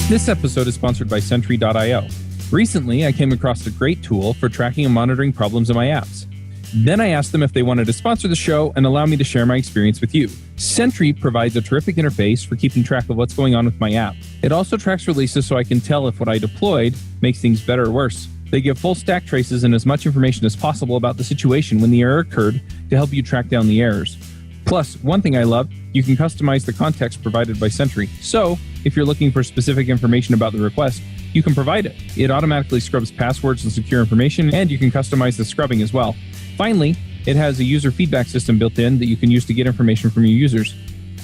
This episode is sponsored by Sentry.io. Recently, I came across a great tool for tracking and monitoring problems in my apps. Then I asked them if they wanted to sponsor the show and allow me to share my experience with you. Sentry provides a terrific interface for keeping track of what's going on with my app. It also tracks releases so I can tell if what I deployed makes things better or worse. They give full stack traces and as much information as possible about the situation when the error occurred to help you track down the errors. Plus, one thing I love, you can customize the context provided by Sentry. So, if you're looking for specific information about the request, you can provide it. It automatically scrubs passwords and secure information, and you can customize the scrubbing as well. Finally, it has a user feedback system built in that you can use to get information from your users.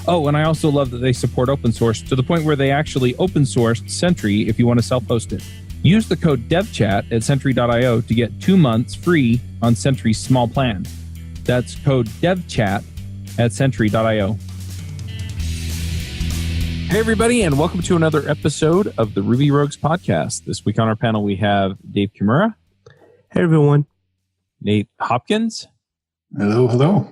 Oh, and I also love that they support open source to the point where they actually open sourced Sentry if you want to self-host it. Use the code DevChat at Sentry.io to get 2 months free on Sentry's small plan. That's code DevChat at Sentry.io. Hey, everybody, and welcome to another episode of the Ruby Rogues podcast. This week on our panel, we have Dave Kimura. Hey, everyone. Nate Hopkins. Hello, hello.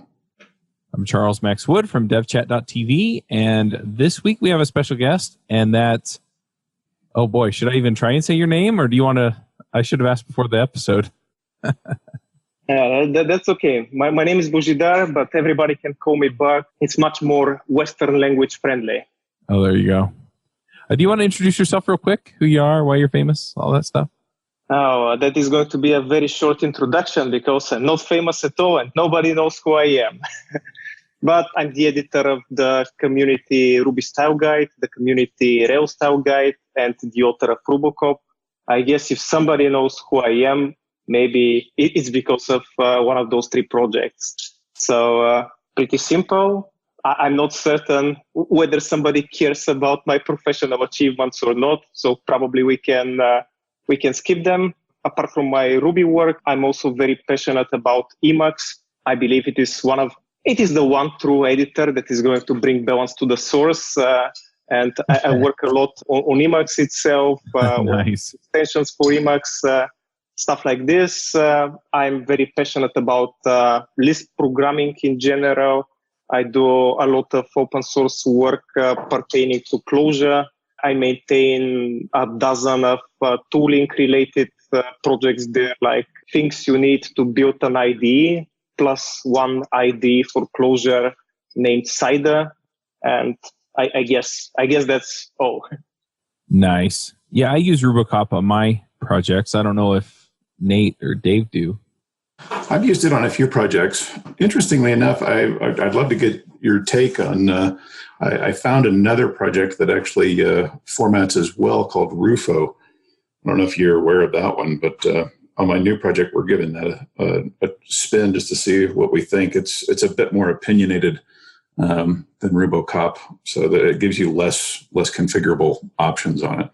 I'm Charles Max Wood from devchat.tv, and this week we have a special guest, and that's, oh boy, should I even try and say your name, or do you want to, I should have asked before the episode. That's okay. My name is Bozhidar, but everybody can call me Bart. It's much more Western language friendly. Oh, there you go. Do you want to introduce yourself real quick? Who you are, why you're famous, all that stuff? Oh, that is going to be a very short introduction because I'm not famous at all and nobody knows who I am. But I'm the editor of the community Ruby Style Guide, the community Rails Style Guide, and the author of RuboCop. I guess if somebody knows who I am, maybe it's because of one of those three projects. So pretty simple. I'm not certain whether somebody cares about my professional achievements or not. So probably we can skip them. Apart from my Ruby work, I'm also very passionate about Emacs. I believe it is the one true editor that is going to bring balance to the source. And I work a lot on Emacs itself, Nice. extensions for Emacs, stuff like this. I'm very passionate about Lisp programming in general. I do a lot of open source work pertaining to Clojure. I maintain a dozen of tooling related projects there, like things you need to build an IDE, plus one IDE for Clojure named Cider. And I guess that's all. Nice. Yeah, I use RuboCop on my projects. I don't know if Nate or Dave do. I've used it on a few projects. Interestingly enough, I'd love to get your take on, I found another project that actually formats as well called RUFO. I don't know if you're aware of that one, but on my new project, we're giving that a spin just to see what we think. It's a bit more opinionated than RuboCop, so that it gives you less configurable options on it.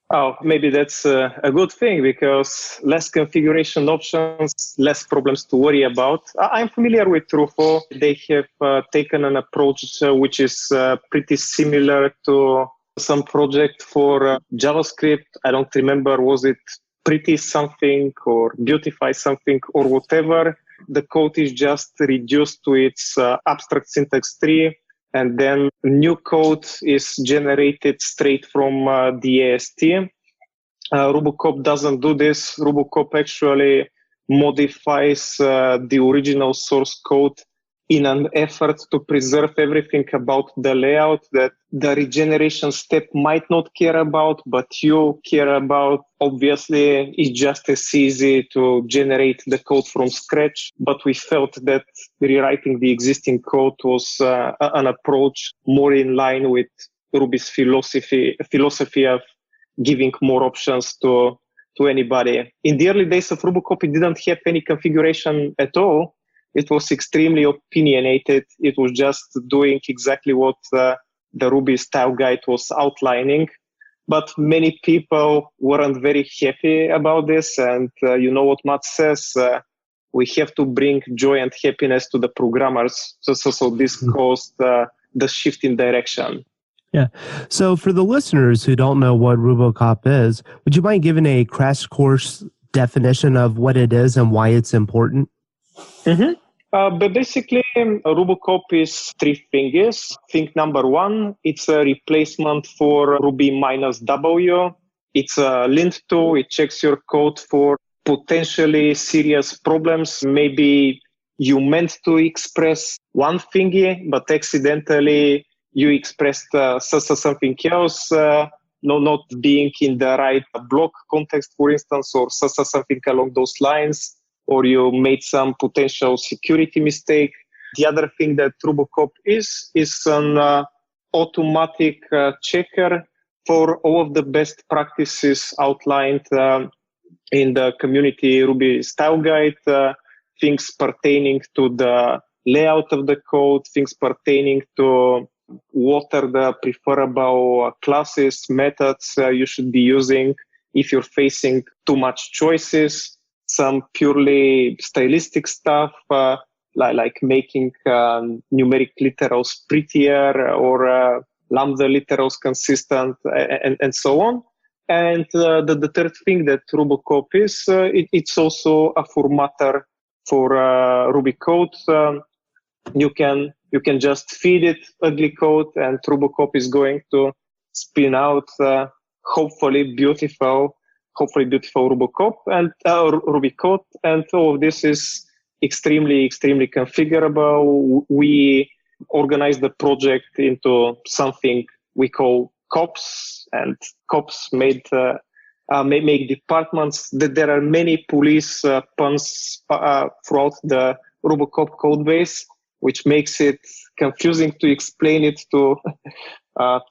Oh, maybe that's a good thing because less configuration options, less problems to worry about. I'm familiar with RuFo. They have taken an approach which is pretty similar to some project for JavaScript. I don't remember, was it Pretty something or Beautify something or whatever. The code is just reduced to its abstract syntax tree. And then new code is generated straight from the AST. RuboCop doesn't do this. RuboCop actually modifies the original source code in an effort to preserve everything about the layout that the regeneration step might not care about, but you care about. Obviously, it's just as easy to generate the code from scratch, but we felt that rewriting the existing code was an approach more in line with Ruby's philosophy of giving more options to anybody. In the early days of RuboCop, it didn't have any configuration at all. It was extremely opinionated. It was just doing exactly what the Ruby style guide was outlining. But many people weren't very happy about this. And you know what Matt says? We have to bring joy and happiness to the programmers. So this caused the shift in direction. Yeah. So for the listeners who don't know what RuboCop is, would you mind giving a crash course definition of what it is and why it's important? Mm-hmm. But basically, RuboCop is three things. Thing number one, it's a replacement for Ruby minus W. It's a lint tool. It checks your code for potentially serious problems. Maybe you meant to express one thingy, but accidentally you expressed something else, not being in the right block context, for instance, or something along those lines, or you made some potential security mistake. The other thing that RuboCop is an automatic checker for all of the best practices outlined in the community Ruby style guide, things pertaining to the layout of the code, things pertaining to what are the preferable classes, methods you should be using if you're facing too much choices, some purely stylistic stuff, like making numeric literals prettier or lambda literals consistent, and so on. And the third thing that RuboCop is, it's also a formatter for Ruby code. You can just feed it ugly code, and RuboCop is going to spin out hopefully beautiful RuboCop and Ruby code. And all of this is extremely configurable. We organize the project into something we call cops, and cops make departments. There are many police puns throughout the RuboCop code base, which makes it confusing to explain it to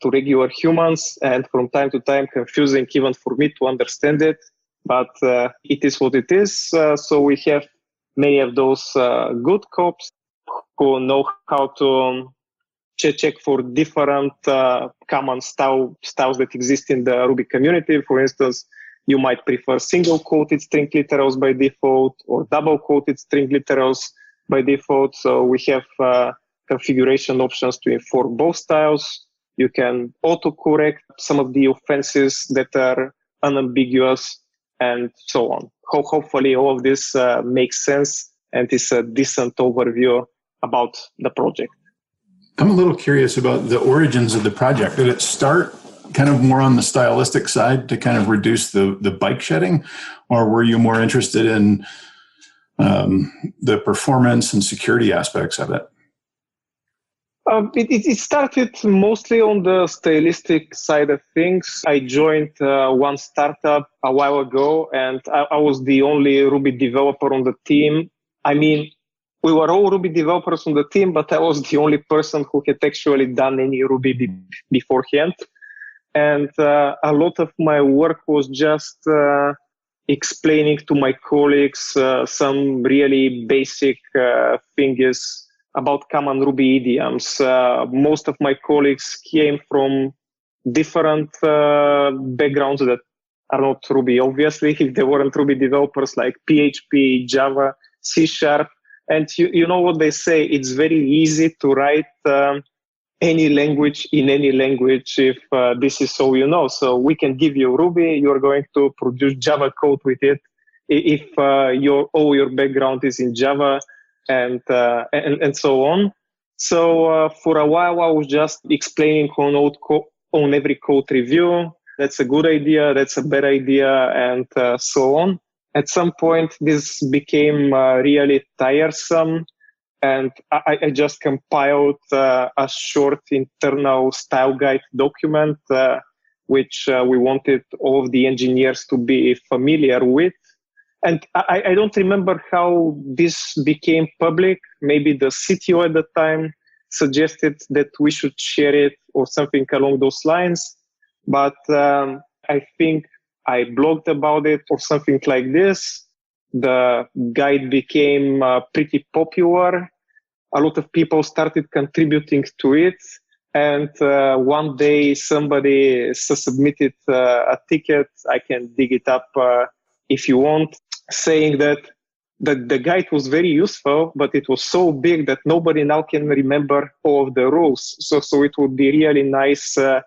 regular humans, and from time to time confusing even for me to understand it. But it is what it is. So we have many of those good cops who know how to check for different common styles that exist in the Ruby community. For instance, you might prefer single-quoted string literals by default or double-quoted string literals by default. So we have configuration options to inform both styles. You can auto-correct some of the offenses that are unambiguous, and so on. Hopefully all of this makes sense and is a decent overview about the project. I'm a little curious about the origins of the project. Did it start kind of more on the stylistic side to kind of reduce the bike shedding, or were you more interested in the performance and security aspects of it? It started mostly on the stylistic side of things. I joined one startup a while ago, and I was the only Ruby developer on the team. I mean, we were all Ruby developers on the team, but I was the only person who had actually done any Ruby beforehand. And a lot of my work was just explaining to my colleagues some really basic things about common Ruby idioms. Most of my colleagues came from different backgrounds that are not Ruby, obviously, if they weren't Ruby developers, like PHP, Java, C#. And you know what they say, it's very easy to write any language in any language if this is all you know. So we can give you Ruby, you're going to produce Java code with it if all your background is in Java, and so on. So for a while I was just explaining on every code review, that's a good idea, that's a bad idea, and so on. At some point this became really tiresome, and I just compiled a short internal style guide document which we wanted all of the engineers to be familiar with. And I don't remember how this became public. Maybe the CTO at the time suggested that we should share it or something along those lines. But I think I blogged about it or something like this. The guide became pretty popular. A lot of people started contributing to it. And one day somebody submitted a ticket. I can dig it up if you want, saying that the guide was very useful, but it was so big that nobody now can remember all of the rules. So it would be really nice to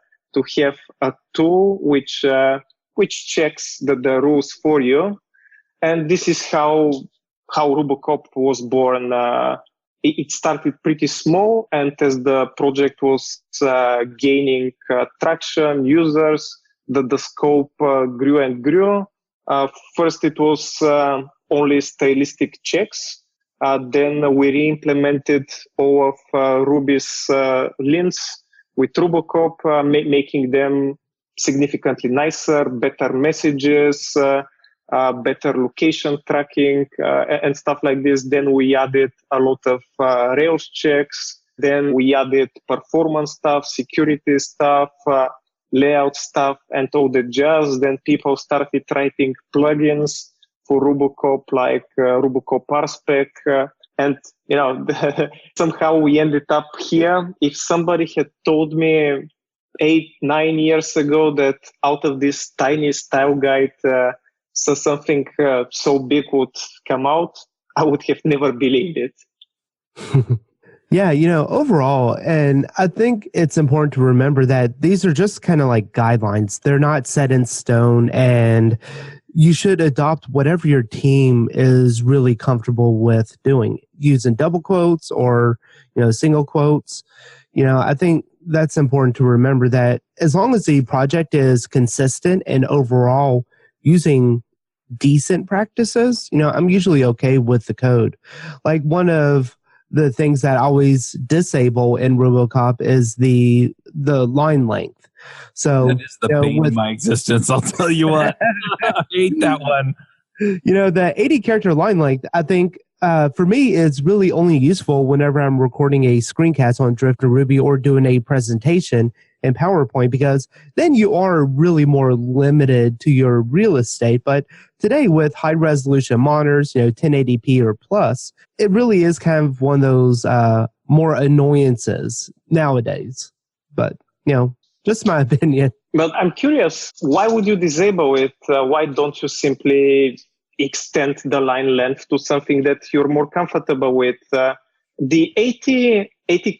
have a tool which checks the rules for you. And this is how RuboCop was born it started pretty small, and as the project was gaining traction, users, the scope grew and grew. First, it was only stylistic checks. Then we re-implemented all of Ruby's lints with RuboCop, making them significantly nicer, better messages, better location tracking, and stuff like this. Then we added a lot of Rails checks. Then we added performance stuff, security stuff, layout stuff, and all the jazz. Then people started writing plugins for RuboCop, like RuboCop RSpec. And, somehow we ended up here. If somebody had told me 8-9 years ago that out of this tiny style guide, so something so big would come out, I would have never believed it. Yeah, overall, and I think it's important to remember that these are just kind of like guidelines. They're not set in stone, and you should adopt whatever your team is really comfortable with doing, using double quotes or, single quotes. I think that's important to remember, that as long as the project is consistent and overall using decent practices, I'm usually okay with the code. Like, one of the things that I always disable in RuboCop is the line length. So that is the bane of my existence, I'll tell you what. I hate that one. The 80 character line length, I think, for me, is really only useful whenever I'm recording a screencast on Drift or Ruby or doing a presentation in PowerPoint, because then you are really more limited to your real estate. But today, with high resolution monitors, 1080p or plus, it really is kind of one of those more annoyances nowadays. But, just my opinion. But I'm curious, why would you disable it? Why don't you simply extend the line length to something that you're more comfortable with? The 80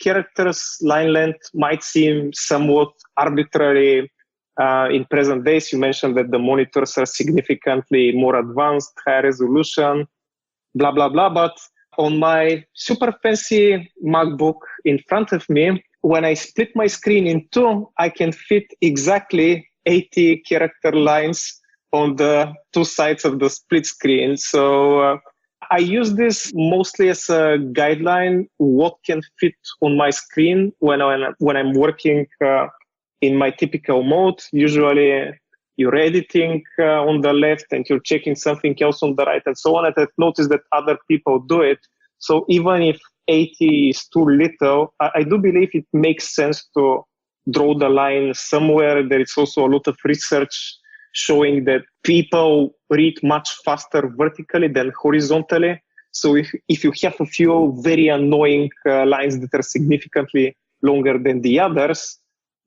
characters line length might seem somewhat arbitrary in present days. You mentioned that the monitors are significantly more advanced, high resolution, blah, blah, blah. But on my super fancy MacBook in front of me, when I split my screen in two, I can fit exactly 80 character lines on the two sides of the split screen. So I use this mostly as a guideline, what can fit on my screen when I'm working in my typical mode. Usually you're editing on the left and you're checking something else on the right and so on. And I've noticed that other people do it. So even if 80 is too little, I do believe it makes sense to draw the line somewhere. There is also a lot of research showing that people read much faster vertically than horizontally. So if you have a few very annoying lines that are significantly longer than the others,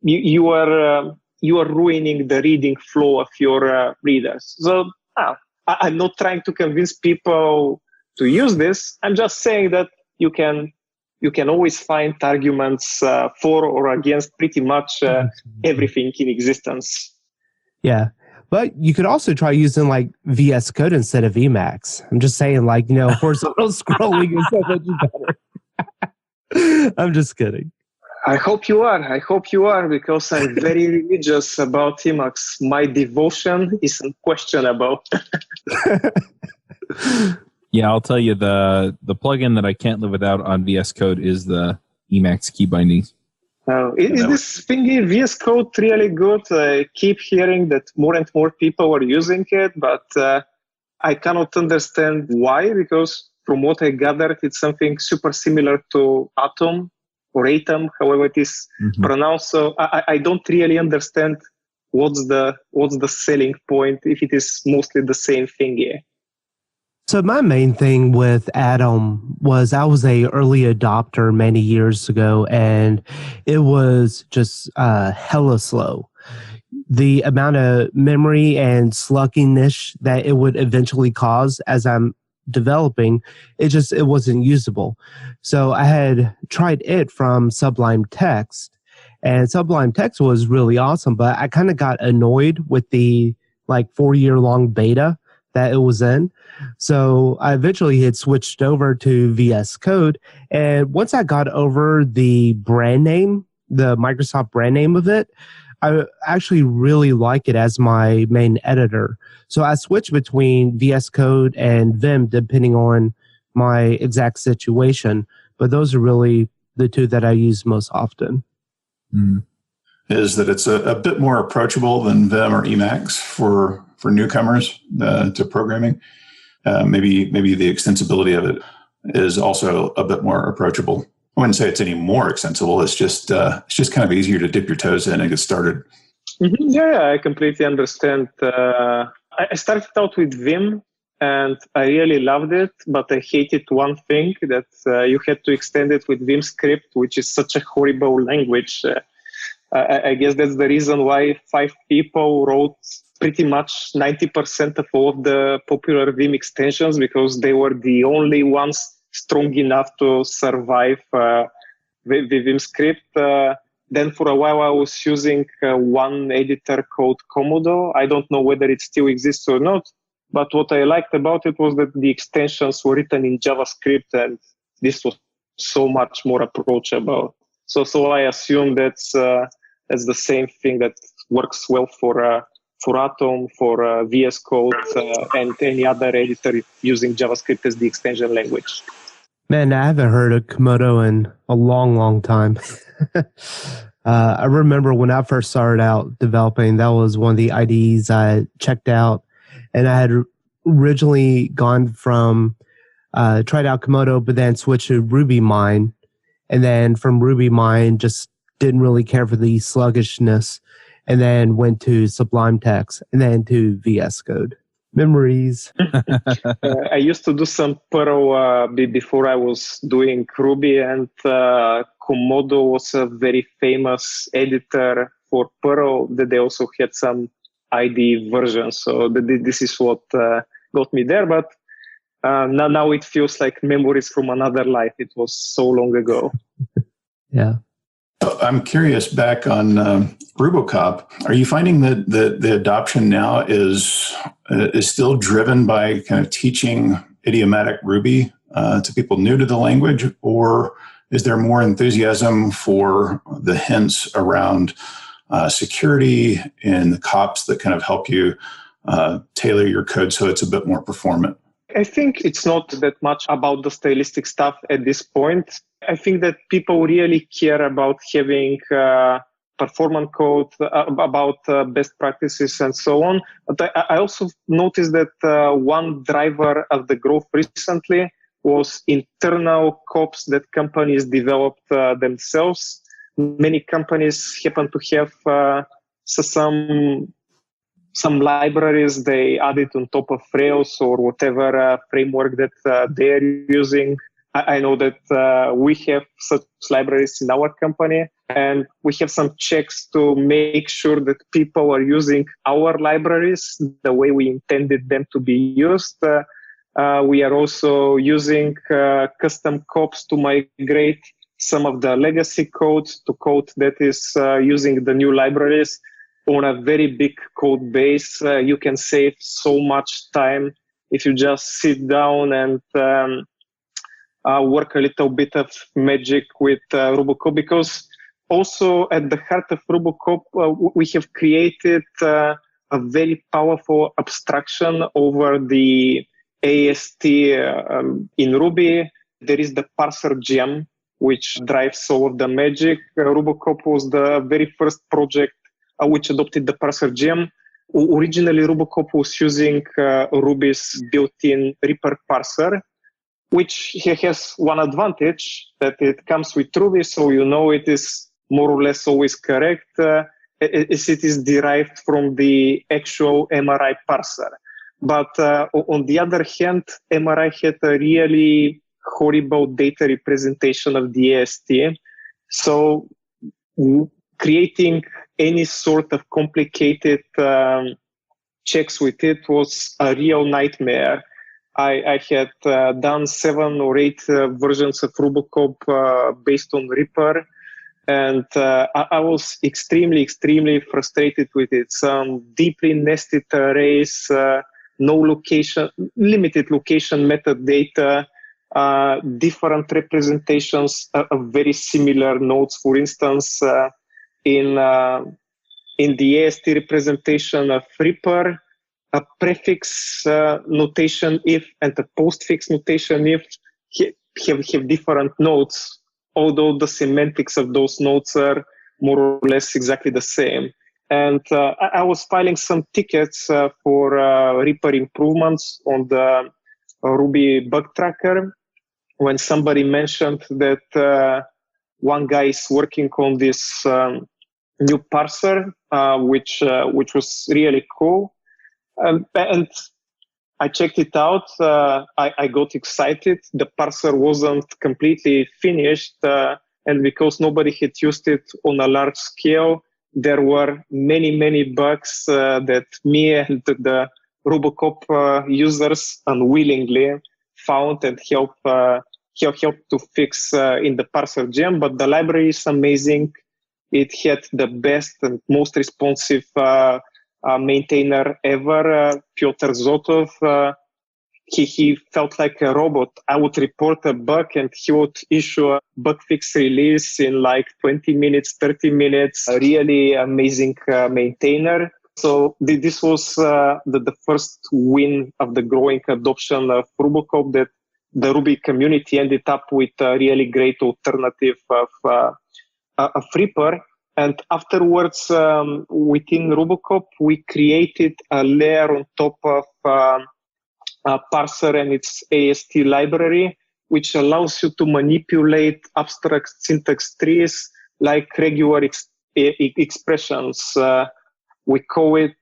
you are ruining the reading flow of your readers. So I'm not trying to convince people to use this. I'm just saying that you can always find arguments for or against pretty much everything in existence. Yeah. But you could also try using like VS Code instead of Emacs. I'm just saying, horizontal scrolling is so much better. I'm just kidding. I hope you are, because I'm very religious about Emacs. My devotion is unquestionable. Yeah, I'll tell you, the plugin that I can't live without on VS Code is the Emacs key bindings. Is this thingy VS Code really good? I keep hearing that more and more people are using it, but I cannot understand why, because from what I gathered, it's something super similar to Atom or Atom, however it is pronounced. So I don't really understand what's the selling point if it is mostly the same thingy. So my main thing with Atom was I was a early adopter many years ago, and it was just hella slow. The amount of memory and sluggishness that it would eventually cause as I'm developing, it wasn't usable. So I had tried it from Sublime Text, and Sublime Text was really awesome, but I kind of got annoyed with the 4-year-long beta that it was in. So I eventually had switched over to VS Code. And once I got over the brand name, the Microsoft brand name of it, I actually really like it as my main editor. So I switched between VS Code and Vim depending on my exact situation. But those are really the two that I use most often. Is that it's a bit more approachable than Vim or Emacs for newcomers to programming. Maybe the extensibility of it is also a bit more approachable. I wouldn't say it's any more extensible. It's just kind of easier to dip your toes in and get started. Mm-hmm. Yeah, I completely understand. I started out with Vim, and I really loved it, but I hated one thing, that you had to extend it with Vim script, which is such a horrible language. I guess that's the reason why 5 people wrote pretty much 90% of all of the popular Vim extensions, because they were the only ones strong enough to survive the Vim script. Then for a while I was using one editor called Komodo. I don't know whether it still exists or not, but what I liked about it was that the extensions were written in JavaScript, and this was so much more approachable. So I assume that's the same thing that works well for Atom, for VS Code, and any other editor using JavaScript as the extension language. Man, I haven't heard of Komodo in a long, long time. I remember when I first started out developing, that was one of the IDEs I checked out. And I had originally gone from, tried out Komodo, but then switched to RubyMine. And then from RubyMine, just didn't really care for the sluggishness. And then went to Sublime Text, and then to VS Code. Memories. I used to do some Perl before I was doing Ruby, and Komodo was a very famous editor for Perl. That they also had some IDE versions, so this is what got me there. But now it feels like memories from another life. It was so long ago. Yeah. I'm curious, back on RuboCop, are you finding that the adoption now is still driven by kind of teaching idiomatic Ruby to people new to the language, or is there more enthusiasm for the hints around security and the cops that kind of help you tailor your code so it's a bit more performant? I think it's not that much about the stylistic stuff at this point. I think that people really care about having performant code, about best practices and so on. But I also noticed that one driver of the growth recently was internal cops that companies developed themselves. Many companies happen to have some libraries they added on top of Rails or whatever framework that they're using. I know that we have such libraries in our company, and we have some checks to make sure that people are using our libraries the way we intended them to be used. We are also using custom cops to migrate some of the legacy code to code that is using the new libraries. On a very big code base, you can save so much time if you just sit down and work a little bit of magic with RuboCop, because also at the heart of RuboCop, we have created a very powerful abstraction over the AST in Ruby. There is the parser gem, which drives all of the magic. RuboCop was the very first project which adopted the parser gem. Originally, RuboCop was using Ruby's built-in Reaper parser, which has one advantage, that it comes with Ruby, so you know it is more or less always correct, as it is derived from the actual MRI parser. But on the other hand, MRI had a really horrible data representation of the AST. So creating any sort of complicated checks with it was a real nightmare. I had done 7 or 8 versions of RuboCop based on Reaper, and I was extremely frustrated with it. Some deeply nested arrays, no location, limited location metadata, different representations of very similar nodes. For instance, in the AST representation of Reaper, a prefix notation if and a postfix notation if have different nodes, although the semantics of those nodes are more or less exactly the same. And I was filing some tickets for Reaper improvements on the Ruby bug tracker when somebody mentioned that one guy is working on this new parser, which was really cool. And I checked it out. I got excited. The parser wasn't completely finished. And because nobody had used it on a large scale, there were many bugs that me and the RuboCop users unwillingly found and helped to fix in the parser gem. But the library is amazing. It had the best and most responsive maintainer ever, Piotr Zotov. He felt like a robot. I would report a bug and he would issue a bug fix release in like 20 minutes, 30 minutes. A really amazing maintainer. So this was the first win of the growing adoption of RuboCop, that the Ruby community ended up with a really great alternative of Reaper. And afterwards, within RuboCop, we created a layer on top of parser and its AST library, which allows you to manipulate abstract syntax trees like regular expressions. We call it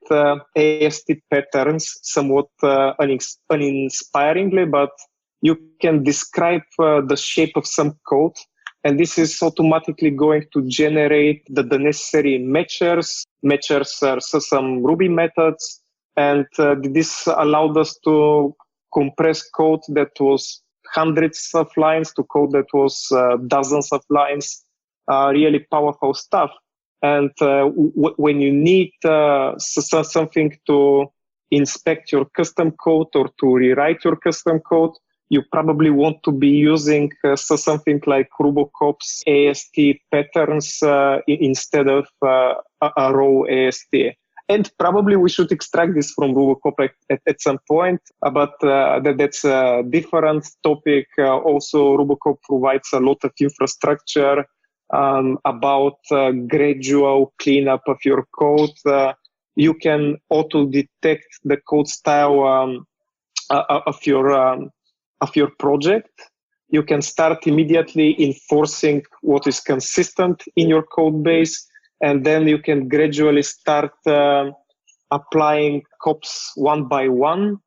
AST patterns, somewhat uninspiringly, but you can describe the shape of some code, and this is automatically going to generate the necessary matchers. Matchers are some Ruby methods, and this allowed us to compress code that was hundreds of lines to code that was dozens of lines. Really powerful stuff. And when you need something to inspect your custom code or to rewrite your custom code, you probably want to be using something like RuboCop's AST patterns instead of a raw AST. And probably we should extract this from RuboCop at some point, but that's a different topic. Also, RuboCop provides a lot of infrastructure about gradual cleanup of your code. You can auto-detect the code style of your project. You can start immediately enforcing what is consistent in your code base, and then you can gradually start applying cops one by one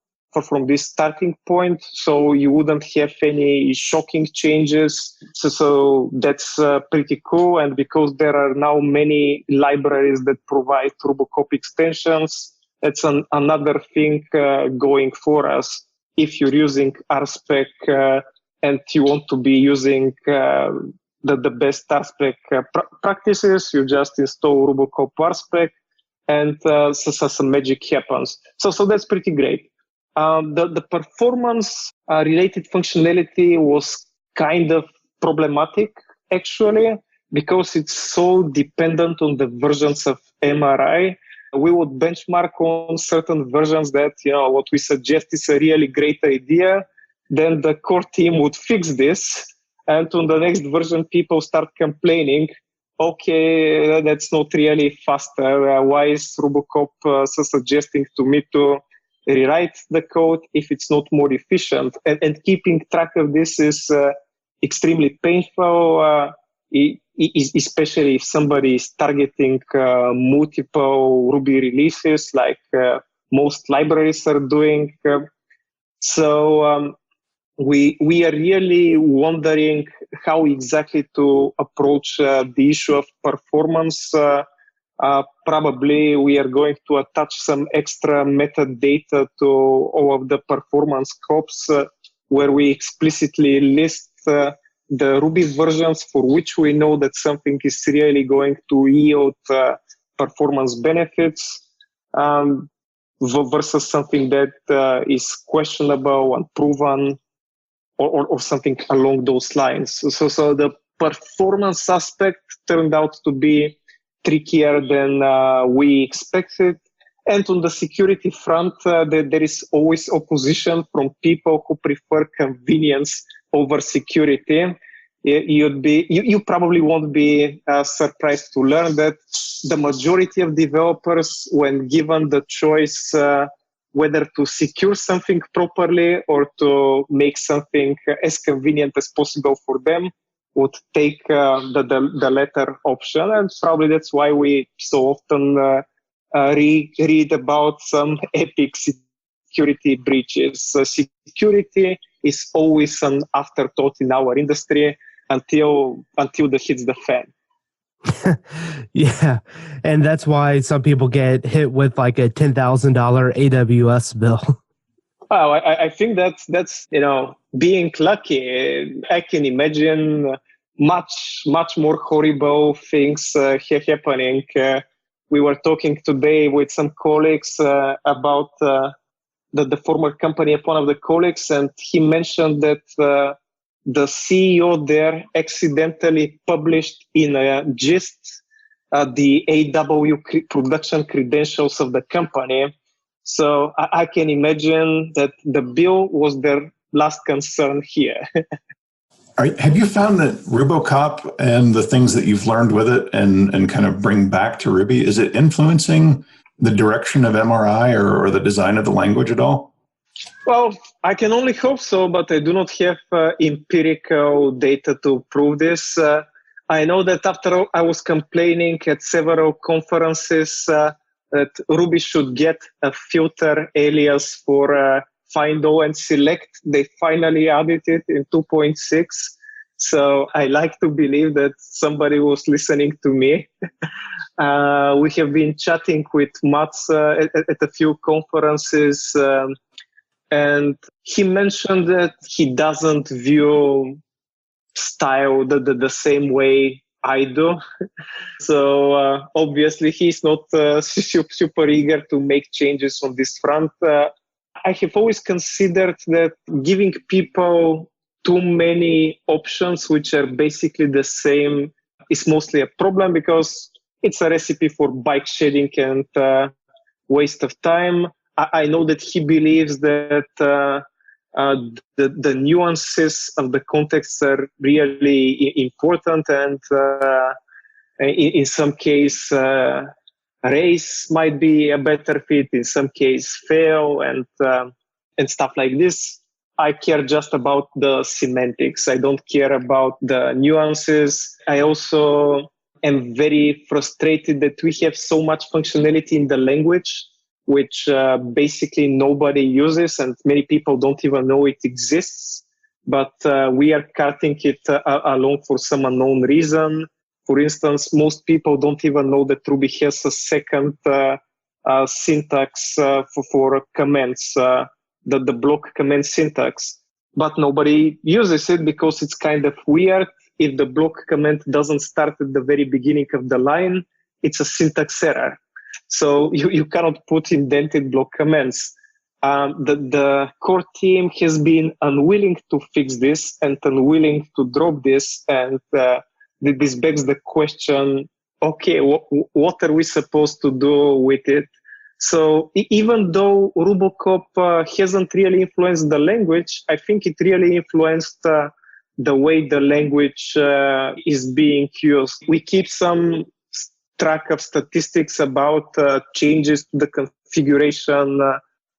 from this starting point, so you wouldn't have any shocking changes. So that's pretty cool. And because there are now many libraries that provide RuboCop extensions, that's another thing going for us. If you're using RSpec and you want to be using the best RSpec practices, you just install RuboCop RSpec and some magic happens. So that's pretty great. The performance related functionality was kind of problematic, actually, because it's so dependent on the versions of MRI. We would benchmark on certain versions that, what we suggest is a really great idea. Then the core team would fix this. And on the next version, people start complaining, okay, that's not really faster. Why is RuboCop suggesting to me to rewrite the code if it's not more efficient? And keeping track of this is extremely painful, especially if somebody is targeting multiple Ruby releases like most libraries are doing. So we are really wondering how exactly to approach the issue of performance. Probably we are going to attach some extra metadata to all of the performance scopes where we explicitly list the Ruby versions for which we know that something is really going to yield performance benefits. versus something that is questionable, unproven, or something along those lines. So the performance aspect turned out to be trickier than we expected. And on the security front, there is always opposition from people who prefer convenience over security. You probably won't be surprised to learn that the majority of developers, when given the choice whether to secure something properly or to make something as convenient as possible for them, would take the latter option. And probably that's why we so often read about some epic security breaches. Security is always an afterthought in our industry until the hits the fan. Yeah, and that's why some people get hit with like a $10,000 AWS bill. Well, I think that's being lucky. I can imagine much more horrible things happening. We were talking today with some colleagues about the former company of one of the colleagues, and he mentioned that the CEO there accidentally published in a gist the AW production credentials of the company. So I can imagine that the bill was their last concern here. Have you found that RuboCop and the things that you've learned with it and kind of bring back to Ruby, is it influencing the direction of MRI or the design of the language at all? Well, I can only hope so, but I do not have empirical data to prove this. I know that after I was complaining at several conferences that Ruby should get a filter alias for find all and select. They finally added it in 2.6. So I like to believe that somebody was listening to me. We have been chatting with Mats at a few conferences. And he mentioned that he doesn't view style the same way I do. So obviously he's not super eager to make changes on this front. I have always considered that giving people too many options, which are basically the same, is mostly a problem because it's a recipe for bike shedding and waste of time. I know that he believes that the nuances of the context are really important, and in some case, race might be a better fit. In some case, fail and stuff like this. I care just about the semantics. I don't care about the nuances. I also am very frustrated that we have so much functionality in the language, which basically nobody uses and many people don't even know it exists. But we are cutting it along for some unknown reason. For instance, most people don't even know that Ruby has a second syntax for commands, the block command syntax. But nobody uses it because it's kind of weird. If the block command doesn't start at the very beginning of the line, it's a syntax error. So you cannot put indented block commands. The core team has been unwilling to fix this and unwilling to drop this. And this begs the question, okay, what are we supposed to do with it? So even though RuboCop hasn't really influenced the language, I think it really influenced the way the language is being used. We keep some track of statistics about changes to the configuration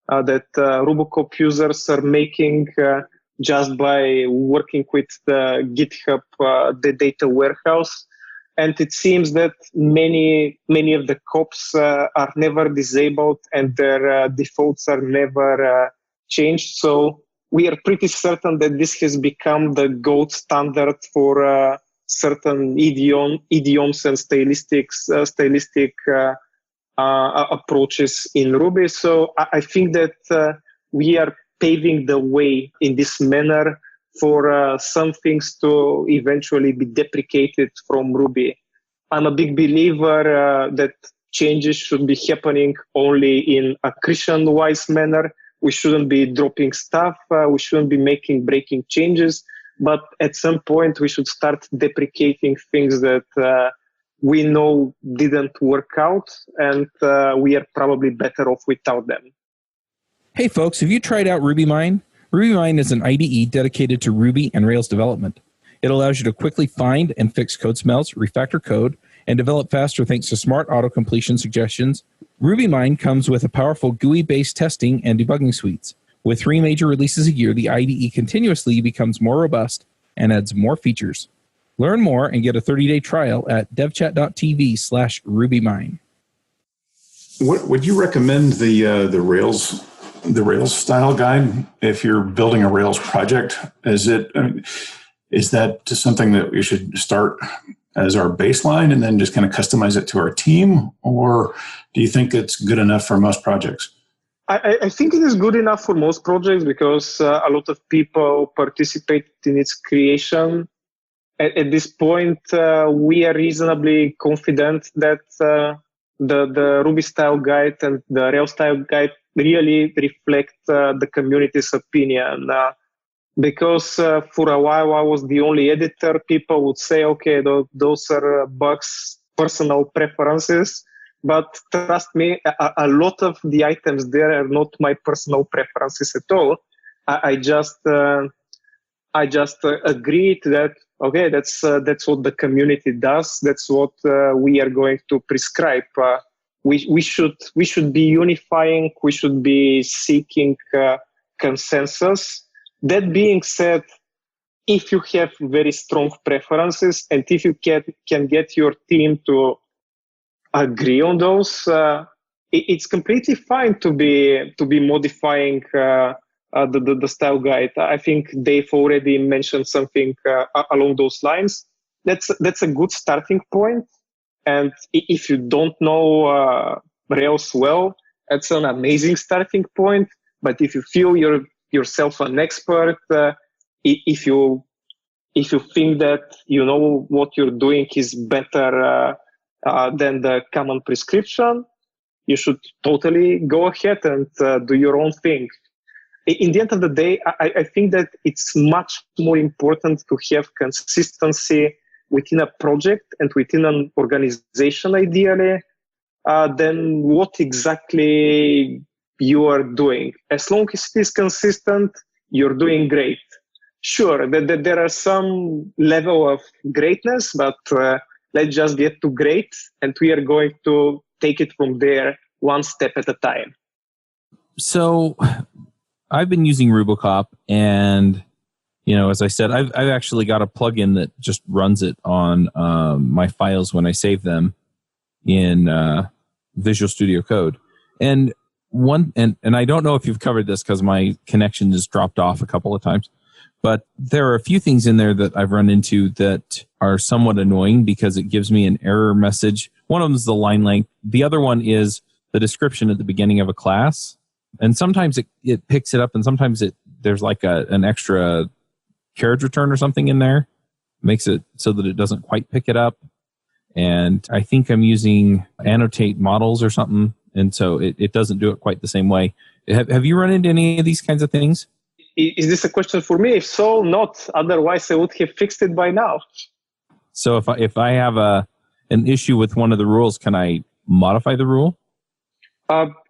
that RuboCop users are making just by working with the GitHub the data warehouse. And it seems that many of the cops are never disabled and their defaults are never changed. So we are pretty certain that this has become the gold standard for certain idioms and stylistic approaches in Ruby. So I think that we are paving the way in this manner for some things to eventually be deprecated from Ruby. I'm a big believer that changes should be happening only in accretion-wise manner. We shouldn't be dropping stuff. We shouldn't be breaking changes. But at some point, we should start deprecating things that we know didn't work out, and we are probably better off without them. Hey, folks, have you tried out RubyMine? RubyMine is an IDE dedicated to Ruby and Rails development. It allows you to quickly find and fix code smells, refactor code, and develop faster thanks to smart auto-completion suggestions. RubyMine comes with a powerful GUI-based testing and debugging suites. With 3 major releases a year, the IDE continuously becomes more robust and adds more features. Learn more and get a 30-day trial at devchat.tv/RubyMine. What would you recommend the Rails style guide if you're building a Rails project? Is that just something that we should start as our baseline and then just kind of customize it to our team, or do you think it's good enough for most projects? I think it is good enough for most projects because a lot of people participate in its creation. At this point, we are reasonably confident that the Ruby style guide and the Rails style guide really reflect the community's opinion. Because for a while I was the only editor, people would say, okay, those are bugs, personal preferences. But trust me, a lot of the items there are not my personal preferences at all. I just agreed that, okay, that's what the community does. That's what we are going to prescribe. We should be unifying. We should be seeking consensus. That being said, if you have very strong preferences and if you can get your team to agree on those, it's completely fine to be modifying the style guide. I think Dave already mentioned something along those lines. That's a good starting point. And if you don't know Rails well, that's an amazing starting point. But if you feel you're yourself an expert, if you think that you know what you're doing is better than the common prescription, you should totally go ahead and do your own thing. In the end of the day, I think that it's much more important to have consistency within a project and within an organization, ideally, than what exactly you are doing. As long as it is consistent, you're doing great. Sure, there are some level of greatness, but let's just get to great, and we are going to take it from there one step at a time. So I've been using RuboCop, and as I said, I've actually got a plugin that just runs it on my files when I save them in Visual Studio Code. And I don't know if you've covered this because my connection just dropped off a couple of times, but there are a few things in there that I've run into that are somewhat annoying because it gives me an error message. One of them is the line length. The other one is the description at the beginning of a class. And sometimes it picks it up, and sometimes there's like an extra carriage return or something in there. Makes it so that it doesn't quite pick it up. And I think I'm using annotate models or something, and so it doesn't do it quite the same way. Have you run into any of these kinds of things? Is this a question for me? If so, not. Otherwise, I would have fixed it by now. So if I have an issue with one of the rules, can I modify the rule?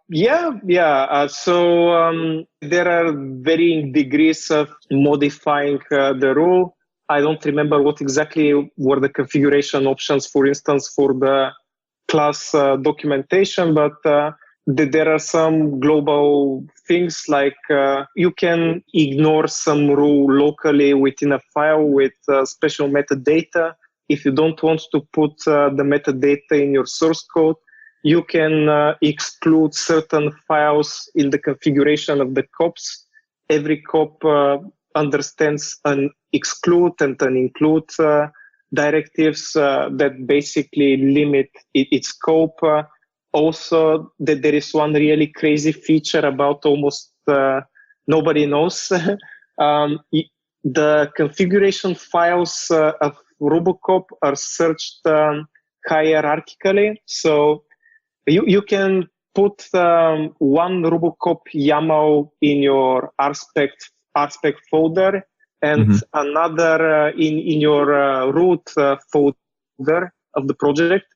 Yeah. So there are varying degrees of modifying the rule. I don't remember what exactly were the configuration options, for instance, for the class documentation, but there are some global things like you can ignore some rule locally within a file with special metadata. If you don't want to put the metadata in your source code, you can exclude certain files in the configuration of the COPs. Every COP understands an exclude and an include directives that basically limit its scope. Also, that there is one really crazy feature about almost nobody knows. The configuration files of RuboCop are searched hierarchically. So You can put one RuboCop YAML in your RSpec folder and another in your root folder of the project.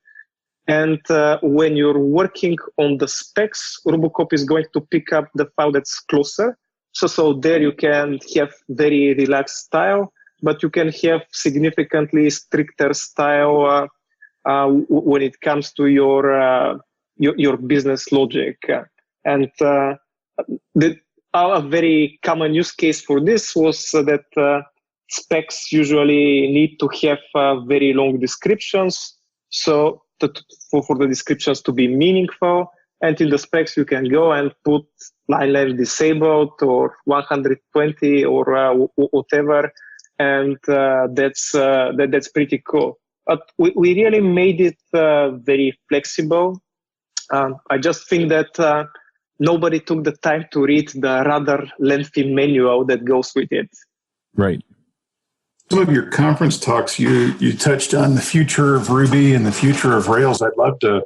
And when you're working on the specs, RuboCop is going to pick up the file that's closer. So there you can have very relaxed style, but you can have significantly stricter style when it comes to your business logic. And a very common use case for this was that specs usually need to have very long descriptions. So for the descriptions to be meaningful, and in the specs you can go and put line length disabled or 120 or whatever, and that's pretty cool. But we really made it very flexible. I just think that nobody took the time to read the rather lengthy manual that goes with it. Right. Some of your conference talks, you touched on the future of Ruby and the future of Rails. I'd love to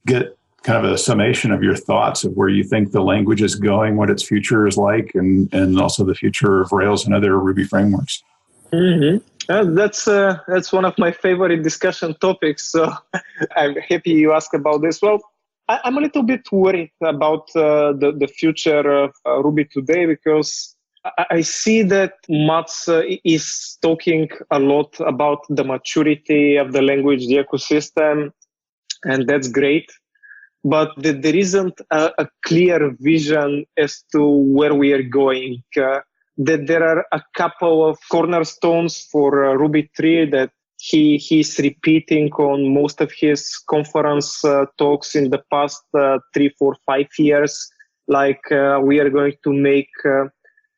get kind of a summation of your thoughts of where you think the language is going, what its future is like, and also the future of Rails and other Ruby frameworks. That's one of my favorite discussion topics. So I'm happy you asked about this. Well, I'm a little bit worried about the future of Ruby today, because I see that Mats is talking a lot about the maturity of the language, the ecosystem, and that's great. But there isn't a clear vision as to where we are going. That there are a couple of cornerstones for Ruby 3 that he's repeating on most of his conference talks in the past 3, 4, 5 years. Like we are going to make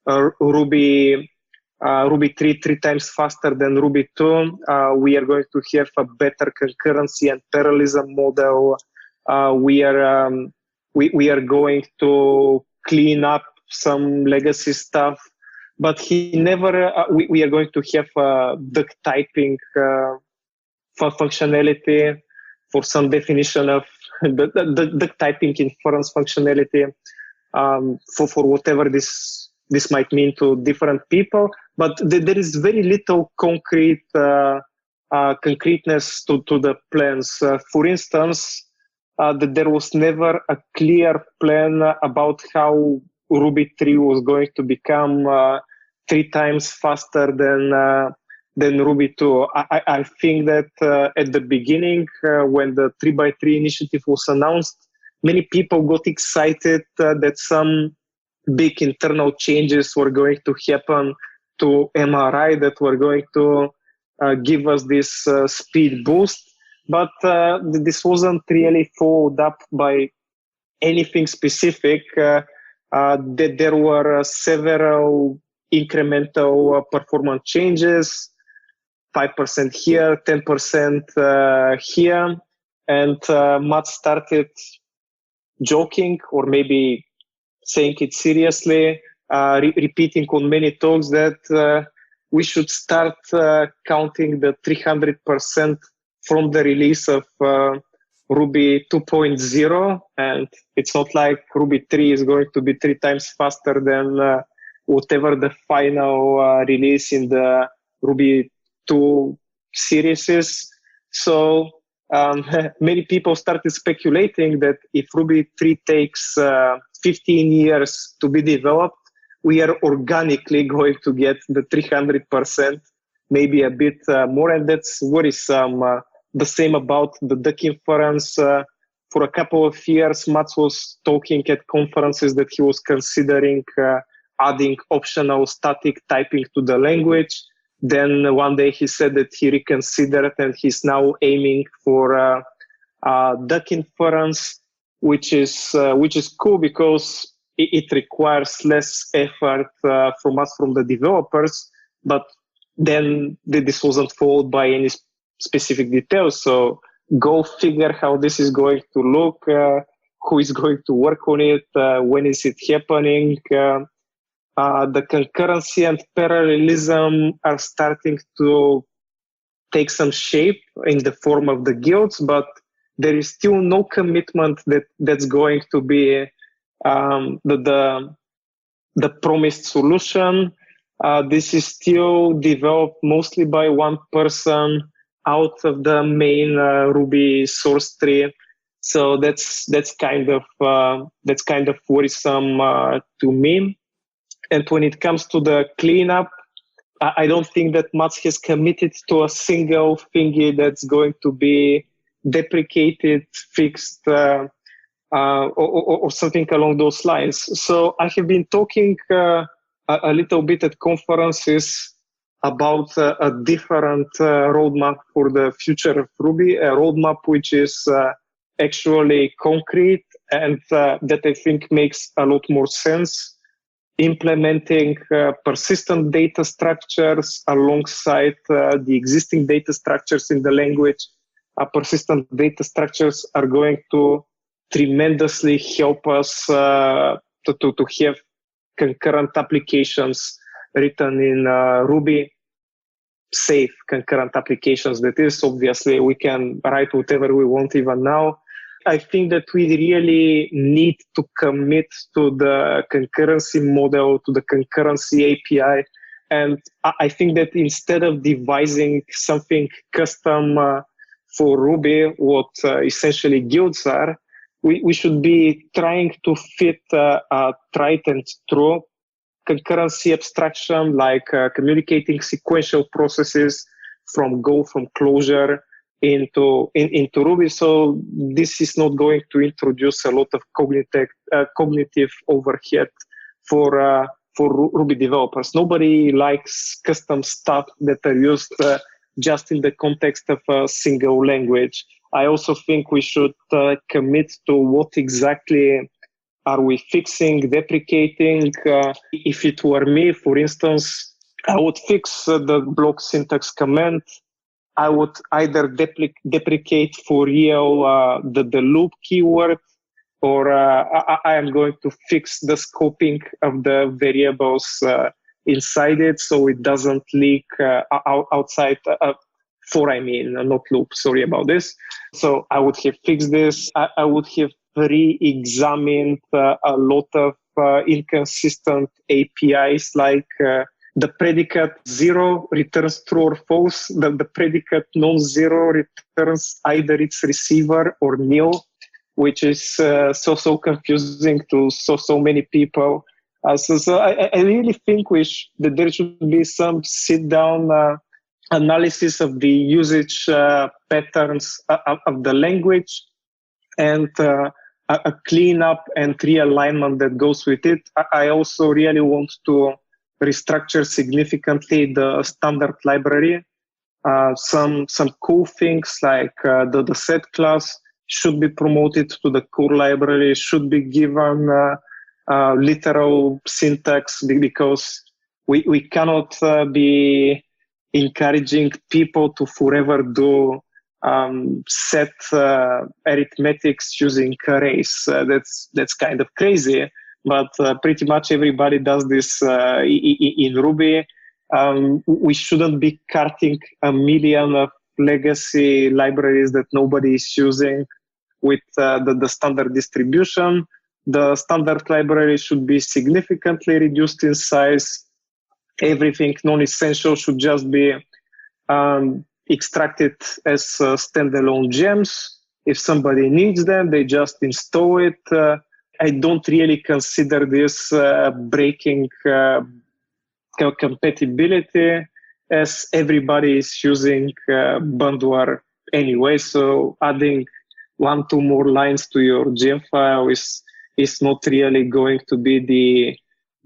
Ruby 3 times faster than Ruby 2. We are going to have a better concurrency and parallelism model. We are going to clean up some legacy stuff, but he never. We are going to have duck typing functionality for some definition of the duck typing inference functionality for whatever this might mean to different people. But there is very little concreteness to the plans. For instance, that there was never a clear plan about how Ruby 3 was going to become 3 times faster than Ruby 2. I think that at the beginning, when the 3x3 initiative was announced, many people got excited that some big internal changes were going to happen to MRI that were going to give us this speed boost. But this wasn't really followed up by anything specific. That there were several incremental performance changes, 5% here, 10% here. And Matt started joking, or maybe saying it seriously, repeating on many talks that we should start counting the 300% from the release of Ruby 2.0, and it's not like Ruby 3 is going to be 3 times faster than whatever the final release in the Ruby 2 series is. So many people started speculating that if Ruby 3 takes 15 years to be developed, we are organically going to get the 300%, maybe a bit more, and that's worrisome. The same about the duck inference. For a couple of years, Mats was talking at conferences that he was considering adding optional static typing to the language. Then one day he said that he reconsidered and he's now aiming for duck inference, which is cool because it requires less effort from us, from the developers. But then this wasn't followed by any specific details. So go figure how this is going to look, who is going to work on it, when is it happening. The concurrency and parallelism are starting to take some shape in the form of the guilds, but there is still no commitment that's going to be the promised solution. This is still developed mostly by one person out of the main Ruby source tree. So that's kind of worrisome to me. And when it comes to the cleanup, I don't think that Mats has committed to a single thingy that's going to be deprecated, fixed, or something along those lines. So I have been talking a little bit at conferences about a different roadmap for the future of Ruby, a roadmap which is actually concrete and that I think makes a lot more sense. Implementing persistent data structures alongside the existing data structures in the language. Persistent data structures are going to tremendously help us to have concurrent applications written in Ruby, safe concurrent applications. That is, obviously, we can write whatever we want even now. I think that we really need to commit to the concurrency model, to the concurrency API. And I think that instead of devising something custom for Ruby, what essentially guilds are, we should be trying to fit a tried and true concurrency abstraction, like communicating sequential processes from closure into Ruby. So this is not going to introduce a lot of cognitive overhead for Ruby developers. Nobody likes custom stuff that are used just in the context of a single language. I also think we should commit to what exactly are we fixing, deprecating. If it were me, for instance, I would fix the block syntax comment. I would either deprecate for real the loop keyword, or I am going to fix the scoping of the variables inside it so it doesn't leak outside not loop. Sorry about this. So I would have fixed this. I would have re-examined a lot of inconsistent APIs, like the predicate 0 returns true or false. The predicate non-zero returns either its receiver or nil, which is so confusing to so many people. So I really think that there should be some sit-down analysis of the usage patterns of the language, and a cleanup and realignment that goes with it. I also really want to restructure significantly the standard library. Some cool things like the set class should be promoted to the core library, should be given literal syntax, because we cannot be encouraging people to forever do set arithmetics using arrays. That's kind of crazy, but pretty much everybody does this in Ruby. We shouldn't be carting a million of legacy libraries that nobody is using with the standard distribution. The standard library should be significantly reduced in size. Everything non-essential should just be extracted as standalone gems. If somebody needs them, they just install it. I don't really consider this breaking compatibility, as everybody is using Bandware anyway. So adding 1-2 more lines to your gem file is not really going to be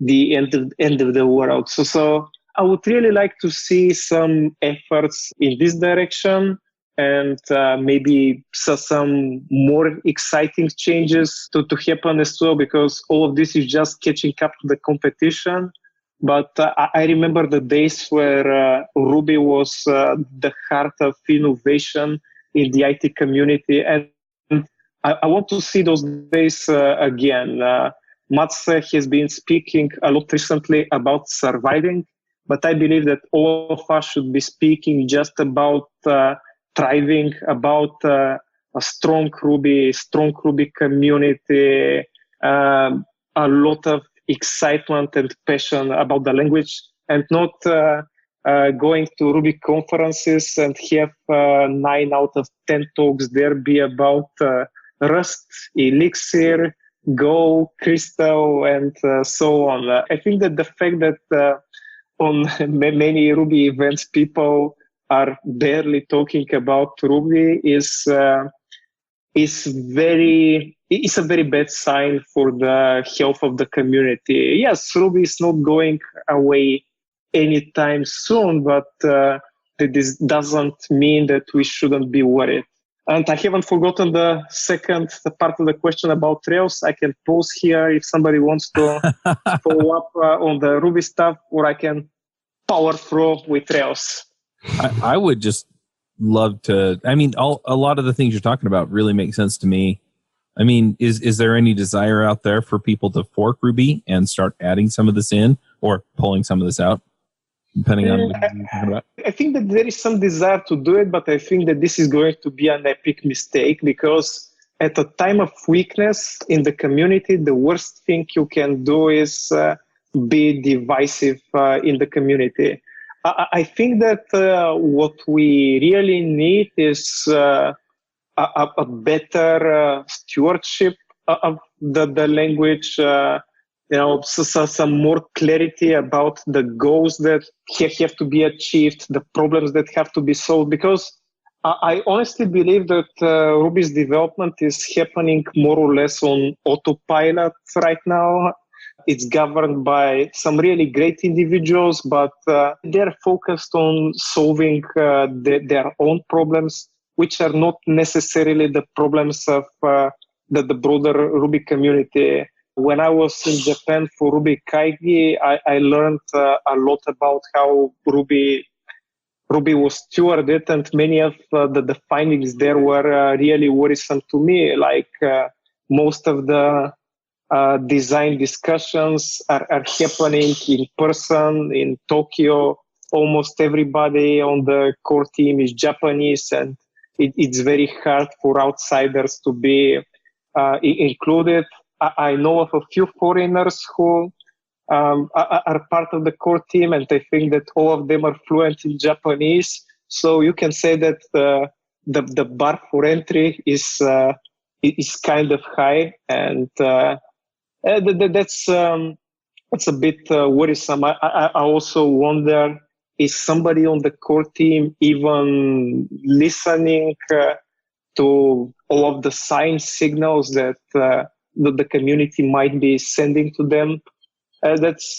the end of the world. So I would really like to see some efforts in this direction, and maybe some more exciting changes to happen as well, because all of this is just catching up to the competition. But I remember the days where Ruby was the heart of innovation in the IT community, and I want to see those days again. Mats has been speaking a lot recently about surviving, but I believe that all of us should be speaking just about thriving, about a strong Ruby community, a lot of excitement and passion about the language, and not going to Ruby conferences and have 9 out of 10 talks there be about Rust, Elixir, Go, Crystal, and so on. I think that the fact that on many Ruby events people are barely talking about Ruby is a very bad sign for the health of the community. Yes, Ruby is not going away anytime soon, but this doesn't mean that we shouldn't be worried. And I haven't forgotten the second part of the question about Rails. I can pause here if somebody wants to follow up on the Ruby stuff, or I can power through with Rails. I would just love to. I mean, a lot of the things you're talking about really make sense to me. I mean, is there any desire out there for people to fork Ruby and start adding some of this in, or pulling some of this out, depending on what you're talking about? I think that there is some desire to do it, but I think that this is going to be an epic mistake, because at a time of weakness in the community, the worst thing you can do is be divisive in the community. I think that what we really need is a better stewardship of the language, some more clarity about the goals that have to be achieved, the problems that have to be solved, because I honestly believe that Ruby's development is happening more or less on autopilot right now. It's governed by some really great individuals, but they're focused on solving their own problems, which are not necessarily the problems of the broader Ruby community. When I was in Japan for Ruby Kaigi, I learned a lot about how Ruby was stewarded, and many of the findings there were really worrisome to me. Like most of the design discussions are happening in person in Tokyo. Almost everybody on the core team is Japanese, and it's very hard for outsiders to be included. I know of a few foreigners who are part of the core team, and I think that all of them are fluent in Japanese. So you can say that the bar for entry is kind of high, and that's a bit worrisome. I also wonder, is somebody on the core team even listening to all of the sign signals that the community might be sending to them? That's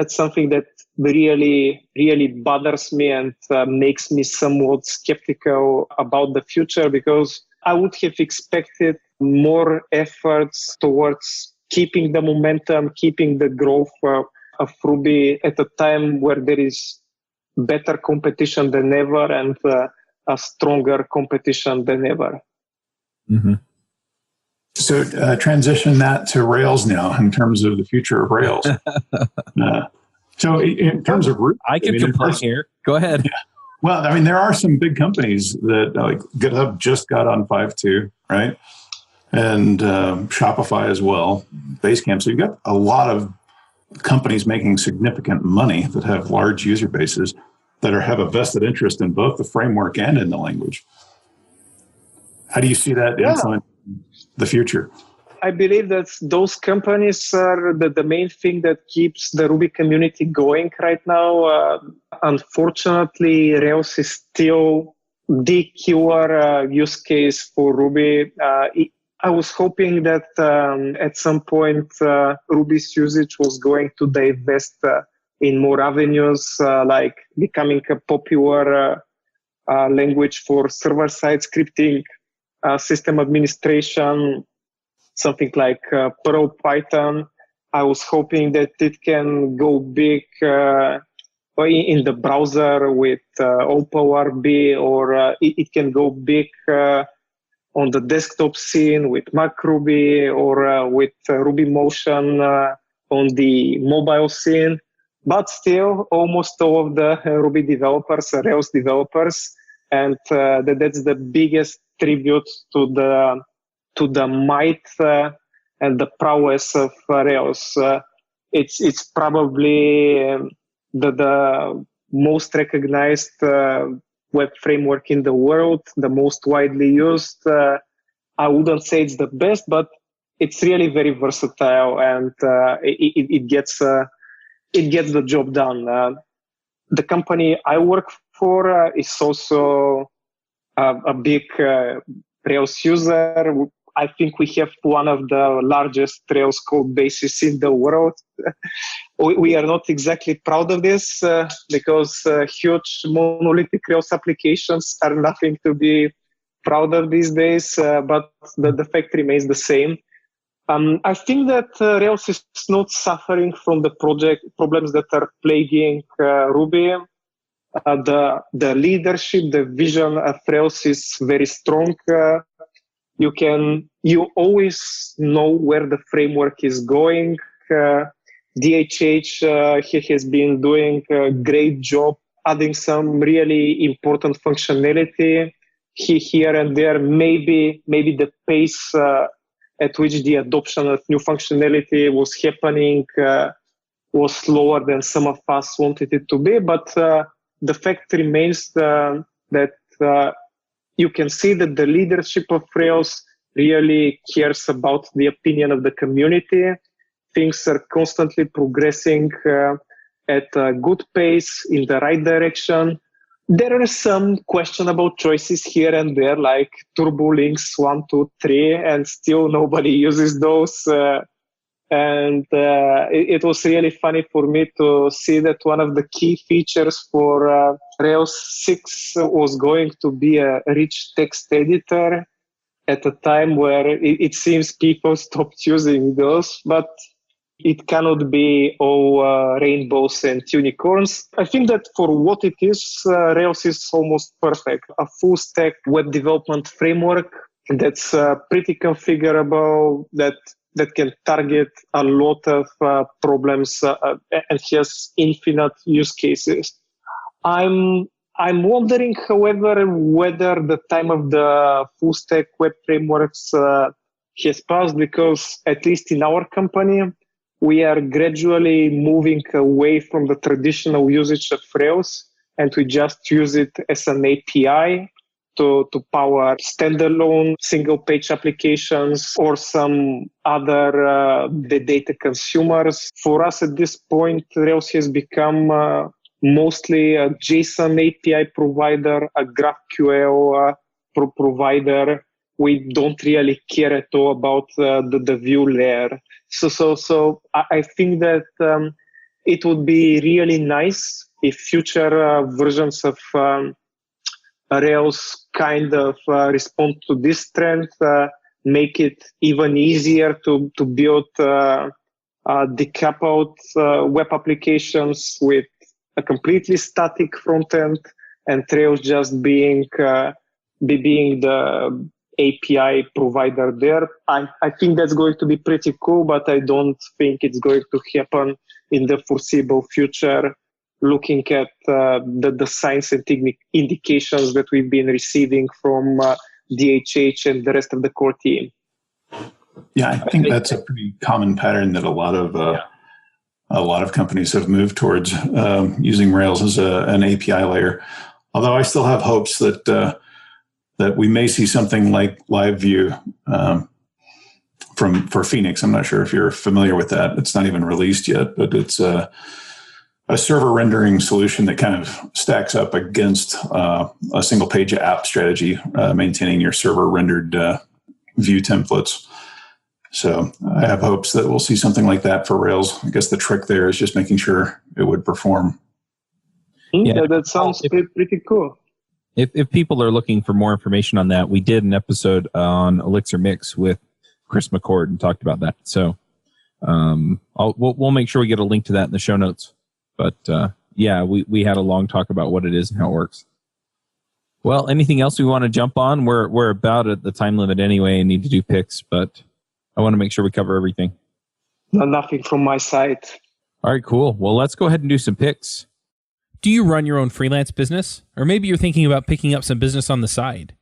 something that really, really bothers me and makes me somewhat skeptical about the future, because I would have expected more efforts towards keeping the momentum, keeping the growth of Ruby at a time where there is better competition than ever and a stronger competition than ever. Mm-hmm. So transition that to Rails now in terms of the future of Rails. So in terms of Ruby, I can complain here. Go ahead. Yeah. Well, I mean, there are some big companies that like GitHub just got on 5.2, right? And Shopify as well, Basecamp. So you've got a lot of companies making significant money that have large user bases that have a vested interest in both the framework and in the language. How do you see that influencing the future? I believe that those companies are the main thing that keeps the Ruby community going right now. Unfortunately, Rails is still the killer use case for Ruby. I was hoping that at some point Ruby's usage was going to divest in more avenues, like becoming a popular language for server-side scripting, system administration, something like Perl Python. I was hoping that it can go big in the browser with OpenRB, or it can go big on the desktop scene with MacRuby, or with RubyMotion on the mobile scene. But still, almost all of the Ruby developers are Rails developers, and that's the biggest tribute to the might and the prowess of Rails. It's probably the most recognized web framework in the world, the most widely used. I wouldn't say it's the best, but it's really very versatile, and it gets the job done. The company I work for is also a big Rails user. I think we have one of the largest Rails code bases in the world. We are not exactly proud of this because huge monolithic Rails applications are nothing to be proud of these days, but the fact remains the same. I think that Rails is not suffering from the project problems that are plaguing Ruby. The leadership, the vision of Rails is very strong. You always know where the framework is going. DHH he has been doing a great job adding some really important functionality here and there. Maybe the pace at which the adoption of new functionality was happening was slower than some of us wanted it to be, but the fact remains that you can see that the leadership of Rails really cares about the opinion of the community. Things are constantly progressing at a good pace in the right direction. There are some questionable choices here and there, like turbo links 1, 2, 3, and still nobody uses those. It was really funny for me to see that one of the key features for Rails 6 was going to be a rich text editor at a time where it seems people stopped using those, but it cannot be all rainbows and unicorns. I think that for what it is, Rails is almost perfect. A full stack web development framework that's pretty configurable, that can target a lot of problems and has infinite use cases. I'm wondering, however, whether the time of the full stack web frameworks has passed, because at least in our company, we are gradually moving away from the traditional usage of Rails, and we just use it as an API to power standalone single-page applications or some other data consumers. For us at this point, Rails has become mostly a JSON API provider, a GraphQL provider. We don't really care at all about the view layer. So I think that it would be really nice if future versions of Rails kind of respond to this trend, make it even easier to build decoupled web applications with a completely static front end, and Rails just being the API provider there. I think that's going to be pretty cool, but I don't think it's going to happen in the foreseeable future, looking at the signs and indications that we've been receiving from DHH and the rest of the core team. Yeah, I think that's a pretty common pattern that a lot of companies have moved towards, using Rails as an API layer. Although I still have hopes that we may see something like Live View for Phoenix. I'm not sure if you're familiar with that. It's not even released yet, but it's a server rendering solution that kind of stacks up against a single page app strategy, maintaining your server rendered view templates. So I have hopes that we'll see something like that for Rails. I guess the trick there is just making sure it would perform. Yeah, that sounds pretty cool. If people are looking for more information on that, we did an episode on Elixir Mix with Chris McCord and talked about that. So we'll make sure we get a link to that in the show notes. But we had a long talk about what it is and how it works. Well, anything else we want to jump on? We're about at the time limit anyway and need to do picks, but I want to make sure we cover everything. No, nothing from my side. All right, cool. Well, let's go ahead and do some picks. Do you run your own freelance business? Or maybe you're thinking about picking up some business on the side?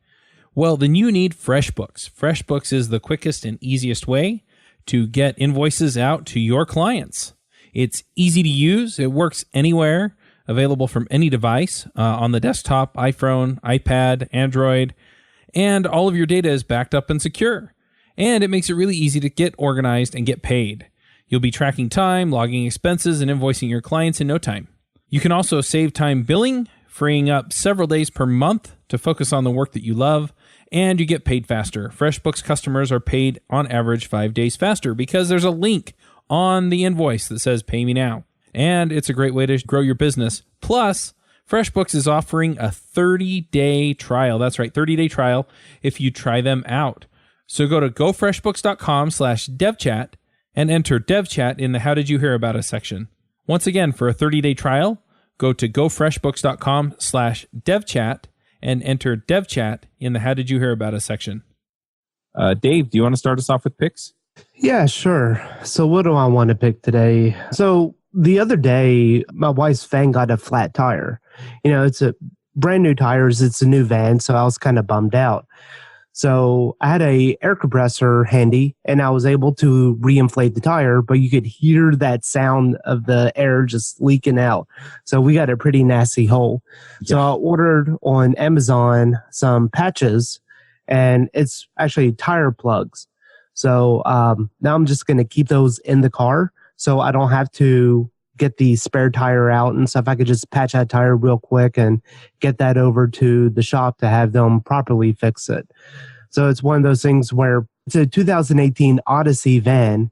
Well, then you need FreshBooks. FreshBooks is the quickest and easiest way to get invoices out to your clients. It's easy to use. It works anywhere, available from any device, on the desktop, iPhone, iPad, Android, and all of your data is backed up and secure. And it makes it really easy to get organized and get paid. You'll be tracking time, logging expenses, and invoicing your clients in no time. You can also save time billing, freeing up several days per month to focus on the work that you love, and you get paid faster. FreshBooks customers are paid on average 5 days faster because there's a link on the invoice that says pay me now. And it's a great way to grow your business. Plus, FreshBooks is offering a 30-day trial. That's right, 30-day trial if you try them out. So go to gofreshbooks.com/devchat and enter devchat in the How Did You Hear About Us section. Once again, for a 30-day trial, go to gofreshbooks.com/devchat and enter devchat in the How Did You Hear About Us section. Dave, do you want to start us off with picks? Yeah, sure. So what do I want to pick today? So the other day, my wife's van got a flat tire. It's a brand new tires. It's a new van, so I was kind of bummed out. So I had a air compressor handy, and I was able to reinflate the tire, but you could hear that sound of the air just leaking out. So we got a pretty nasty hole. Yeah. So I ordered on Amazon some patches, and it's actually tire plugs. So now I'm just going to keep those in the car so I don't have to get the spare tire out and stuff. I could just patch that tire real quick and get that over to the shop to have them properly fix it. So it's one of those things where it's a 2018 Odyssey van.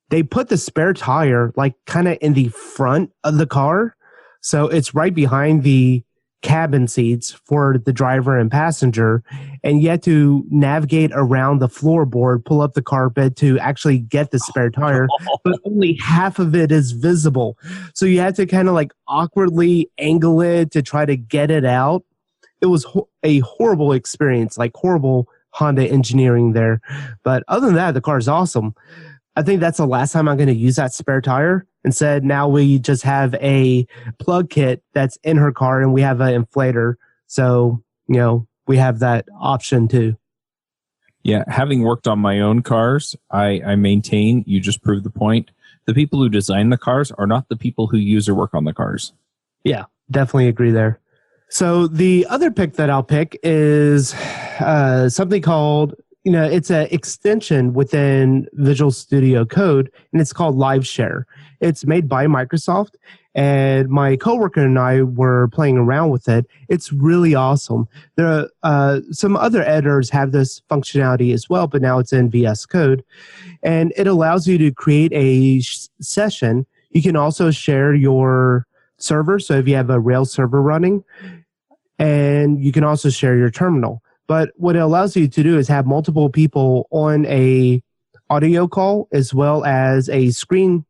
They put the spare tire like kind of in the front of the car. So it's right behind the cabin seats for the driver and passenger, and you had to navigate around the floorboard, pull up the carpet to actually get the spare tire, but only half of it is visible. So you had to kind of like awkwardly angle it to try to get it out. It was a horrible experience, like horrible Honda engineering there. But other than that, the car is awesome. I think that's the last time I'm going to use that spare tire. Instead, now we just have a plug kit that's in her car, and we have an inflator. So, we have that option too. Yeah, having worked on my own cars, I maintain, you just proved the point, the people who design the cars are not the people who use or work on the cars. Yeah, definitely agree there. So the other pick that I'll pick is something called, it's an extension within Visual Studio Code, and it's called LiveShare. It's made by Microsoft, and my coworker and I were playing around with it. It's really awesome. There are some other editors have this functionality as well, but now it's in VS Code, and it allows you to create a session. You can also share your server, so if you have a Rails server running, and you can also share your terminal. But what it allows you to do is have multiple people on a audio call as well as a screen,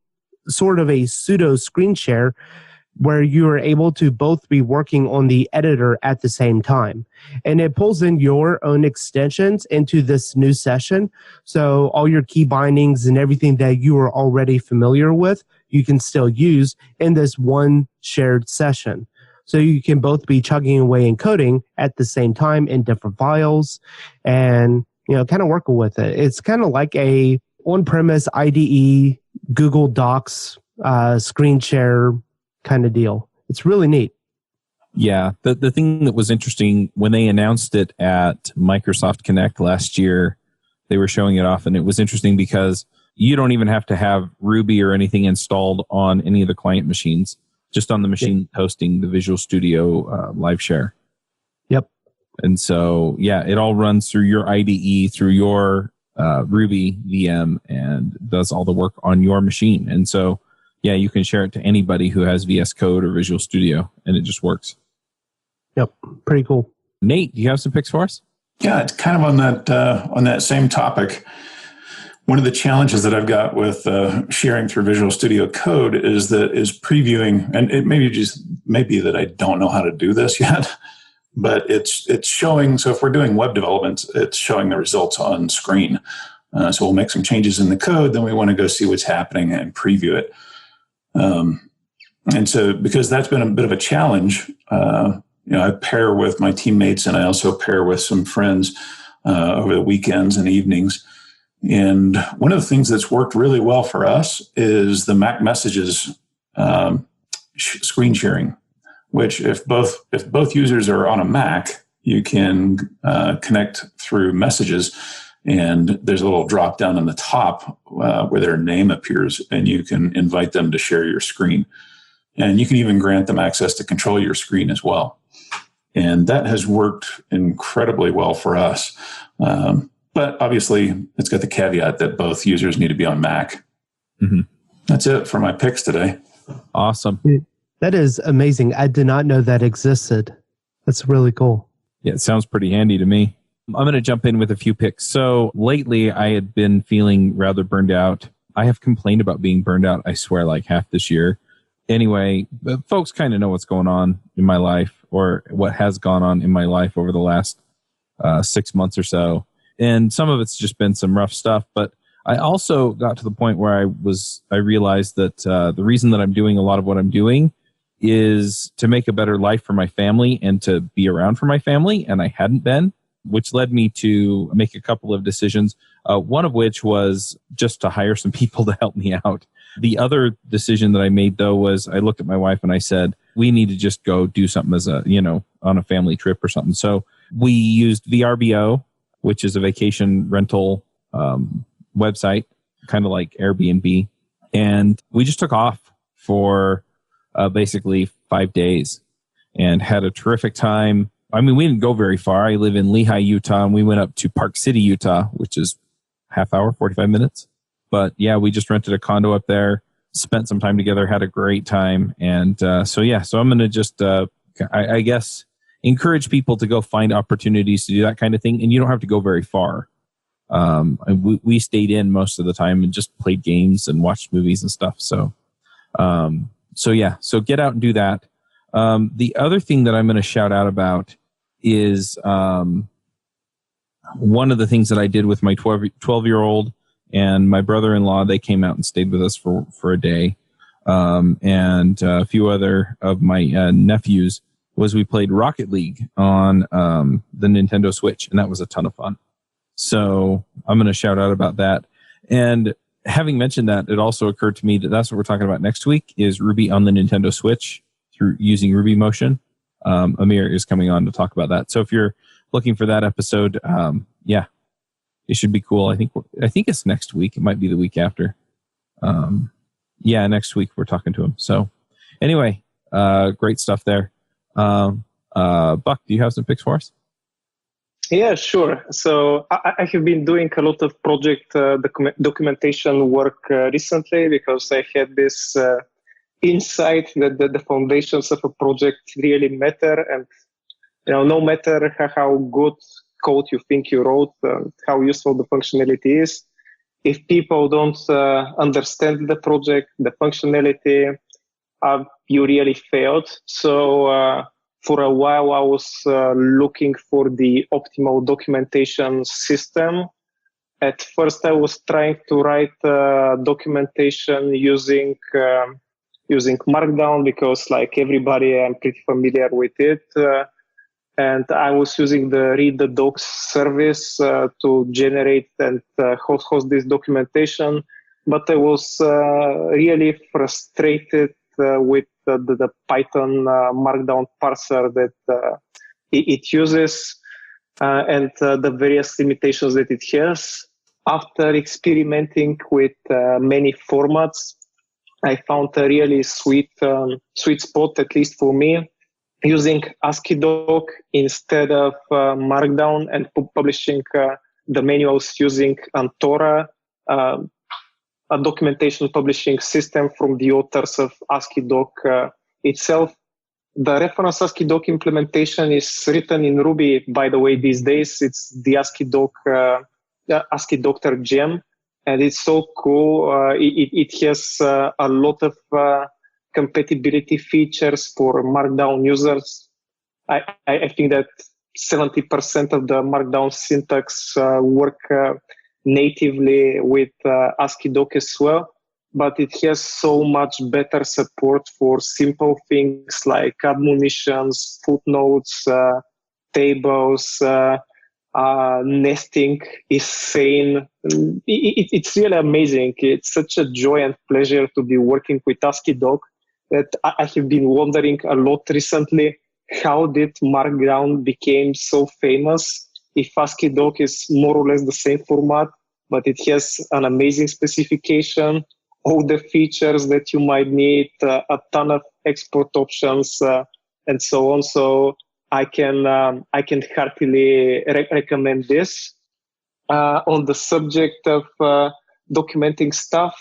sort of a pseudo screen share, where you are able to both be working on the editor at the same time. And it pulls in your own extensions into this new session. So all your key bindings and everything that you are already familiar with, you can still use in this one shared session. So you can both be chugging away and coding at the same time in different files and, kind of working with it. It's kind of like a on-premise IDE, Google Docs, screen share kind of deal. It's really neat. Yeah. The thing that was interesting when they announced it at Microsoft Connect last year, they were showing it off, and it was interesting because you don't even have to have Ruby or anything installed on any of the client machines. Just on the machine hosting the Visual Studio Live Share. Yep. And so, it all runs through your IDE, through your Ruby VM, and does all the work on your machine. And so, you can share it to anybody who has VS Code or Visual Studio, and it just works. Yep. Pretty cool. Nate, do you have some picks for us? Yeah, it's kind of on that same topic. One of the challenges that I've got with sharing through Visual Studio Code is previewing, and it may be that I don't know how to do this yet, but it's showing. So if we're doing web development, it's showing the results on screen. So we'll make some changes in the code, then we want to go see what's happening and preview it. And so because that's been a bit of a challenge, I pair with my teammates, and I also pair with some friends over the weekends and evenings. And one of the things that's worked really well for us is the Mac Messages screen sharing, which if both users are on a Mac, you can connect through Messages, and there's a little drop down on the top where their name appears, and you can invite them to share your screen. And you can even grant them access to control your screen as well. And that has worked incredibly well for us. But obviously, it's got the caveat that both users need to be on Mac. Mm-hmm. That's it for my picks today. Awesome. That is amazing. I did not know that existed. That's really cool. Yeah, it sounds pretty handy to me. I'm going to jump in with a few picks. So lately, I had been feeling rather burned out. I have complained about being burned out, I swear, like half this year. Anyway, folks kind of know what's going on in my life, or what has gone on in my life over the last 6 months or so. And some of it's just been some rough stuff. But I also got to the point where I realized that the reason that I'm doing a lot of what I'm doing is to make a better life for my family and to be around for my family. And I hadn't been, which led me to make a couple of decisions. One of which was just to hire some people to help me out. The other decision that I made, though, was I looked at my wife and I said, we need to just go do something as on a family trip or something. So we used VRBO, which is a vacation rental website, kind of like Airbnb. And we just took off for basically 5 days and had a terrific time. I mean, we didn't go very far. I live in Lehi, Utah, and we went up to Park City, Utah, which is half hour, 45 minutes. But yeah, we just rented a condo up there, spent some time together, had a great time. And so I'm going to just, I guess, encourage people to go find opportunities to do that kind of thing. And you don't have to go very far. We stayed in most of the time and just played games and watched movies and stuff. So get out and do that. The other thing that I'm going to shout out about is one of the things that I did with my 12-year-old and my brother-in-law. They came out and stayed with us for a day. And a few other of my nephews was we played Rocket League on the Nintendo Switch, and that was a ton of fun. So I'm going to shout out about that. And having mentioned that, it also occurred to me that that's what we're talking about next week is Ruby on the Nintendo Switch through using Ruby Motion. Amir is coming on to talk about that. So if you're looking for that episode, it should be cool. I think it's next week. It might be the week after. Next week we're talking to him. So anyway, great stuff there. Buck, do you have some picks for us? Yeah, sure. So I have been doing a lot of project documentation work recently because I had this insight that the foundations of a project really matter. And no matter how good code you think you wrote, how useful the functionality is, if people don't understand the project, the functionality, you really failed. So for a while, I was looking for the optimal documentation system. At first, I was trying to write documentation using Markdown because, like everybody, I'm pretty familiar with it. And I was using the Read the Docs service to generate and host this documentation. But I was really frustrated with the Python Markdown parser that it uses and the various limitations that it has. After experimenting with many formats, I found a really sweet spot, at least for me, using ASCII doc instead of Markdown and publishing the manuals using Antora, a documentation publishing system from the authors of ASCII doc itself. The reference ASCII doc implementation is written in Ruby, by the way, these days. It's the ASCII doc, ASCII Doctor gem, and it's so cool. It has a lot of compatibility features for Markdown users. I think that 70% of the Markdown syntax work natively with ASCII doc as well. but it has so much better support for simple things like admonitions, footnotes, tables, nesting is sane. It's really amazing. It's such a joy and pleasure to be working with ASCII-Doc that I have been wondering a lot recently, how did Markdown became so famous if ASCII-Doc is more or less the same format, but it has an amazing specification, all the features that you might need, a ton of export options, and so on. So I can heartily recommend this. On the subject of documenting stuff,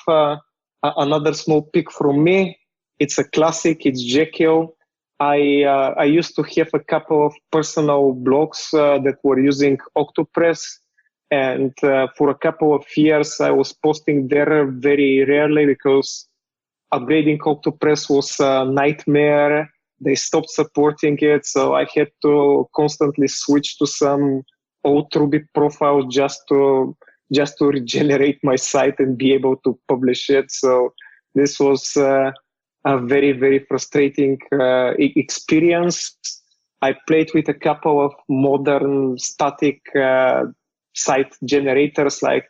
another small pick from me. It's a classic. It's Jekyll. I used to have a couple of personal blogs that were using Octopress, and for a couple of years I was posting there very rarely because upgrading Octopress was a nightmare. They stopped supporting it, so I had to constantly switch to some old Ruby profile just to regenerate my site and be able to publish it. So this was a very, very frustrating experience. I played with a couple of modern static site generators like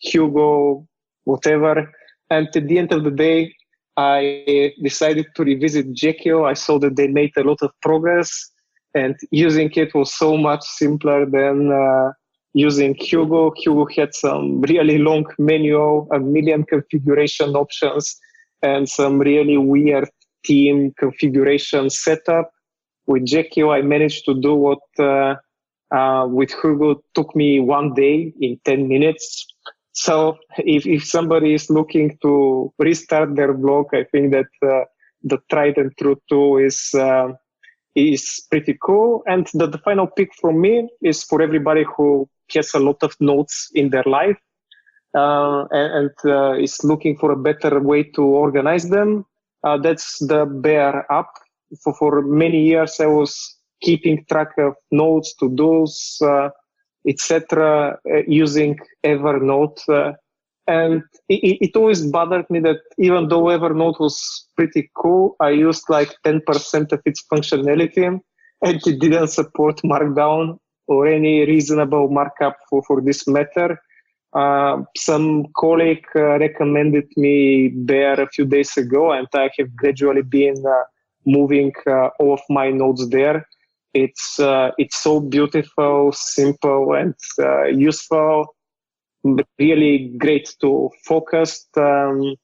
Hugo, whatever. And at the end of the day, I decided to revisit Jekyll. I saw that they made a lot of progress, and using it was so much simpler than using Hugo. Hugo had some really long menu, a million configuration options, and some really weird theme configuration setup. With Jekyll, I managed to do what with Hugo took me 1 day in 10 minutes. So if somebody is looking to restart their blog, I think that the tried and true tool is pretty cool. And the final pick from me is for everybody who has a lot of notes in their life and is looking for a better way to organize them. That's the Bear app. For many years, I was keeping track of notes, to-dos, etc., using Evernote. And it always bothered me that even though Evernote was pretty cool, I used like 10% of its functionality, and it didn't support Markdown or any reasonable markup for this matter. Some colleague recommended me Bear a few days ago, and I have gradually been moving all of my notes there. It's so beautiful, simple, and useful. Really great to focused and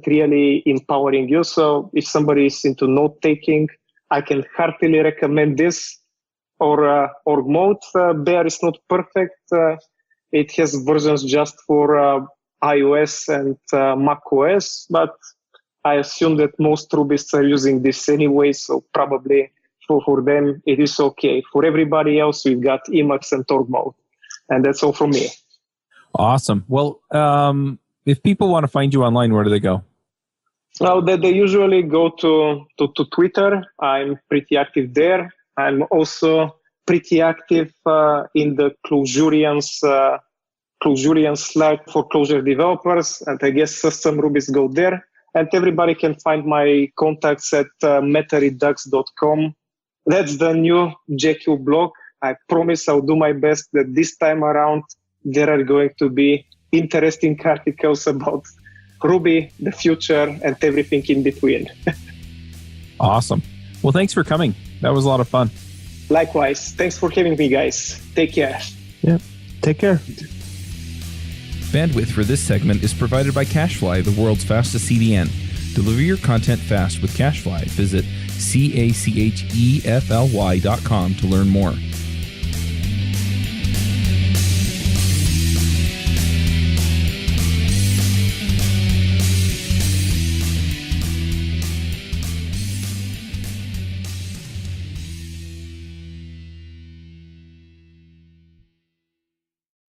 really empowering you. So if somebody is into note taking, I can heartily recommend this. Or mode. Bear is not perfect. It has versions just for iOS and Mac OS, but I assume that most Rubists are using this anyway, so probably for them it is okay. For everybody else, we've got Emacs and org mode, and that's all from me. Awesome. Well, if people want to find you online, where do they go? Well, they usually go to Twitter. I'm pretty active there. I'm also pretty active in the Clojurian Slack for Clojure developers, and I guess some Rubies go there. And everybody can find my contacts at metaredux.com. That's the new Jekyll blog. I promise I'll do my best that this time around there are going to be interesting articles about Ruby, the future, and everything in between. Awesome. Well, thanks for coming. That was a lot of fun. Likewise. Thanks for having me, guys. Take care. Yeah. Take care. Bandwidth for this segment is provided by CacheFly, the world's fastest CDN. Deliver your content fast with CacheFly. Visit CACHEFLY.com to learn more.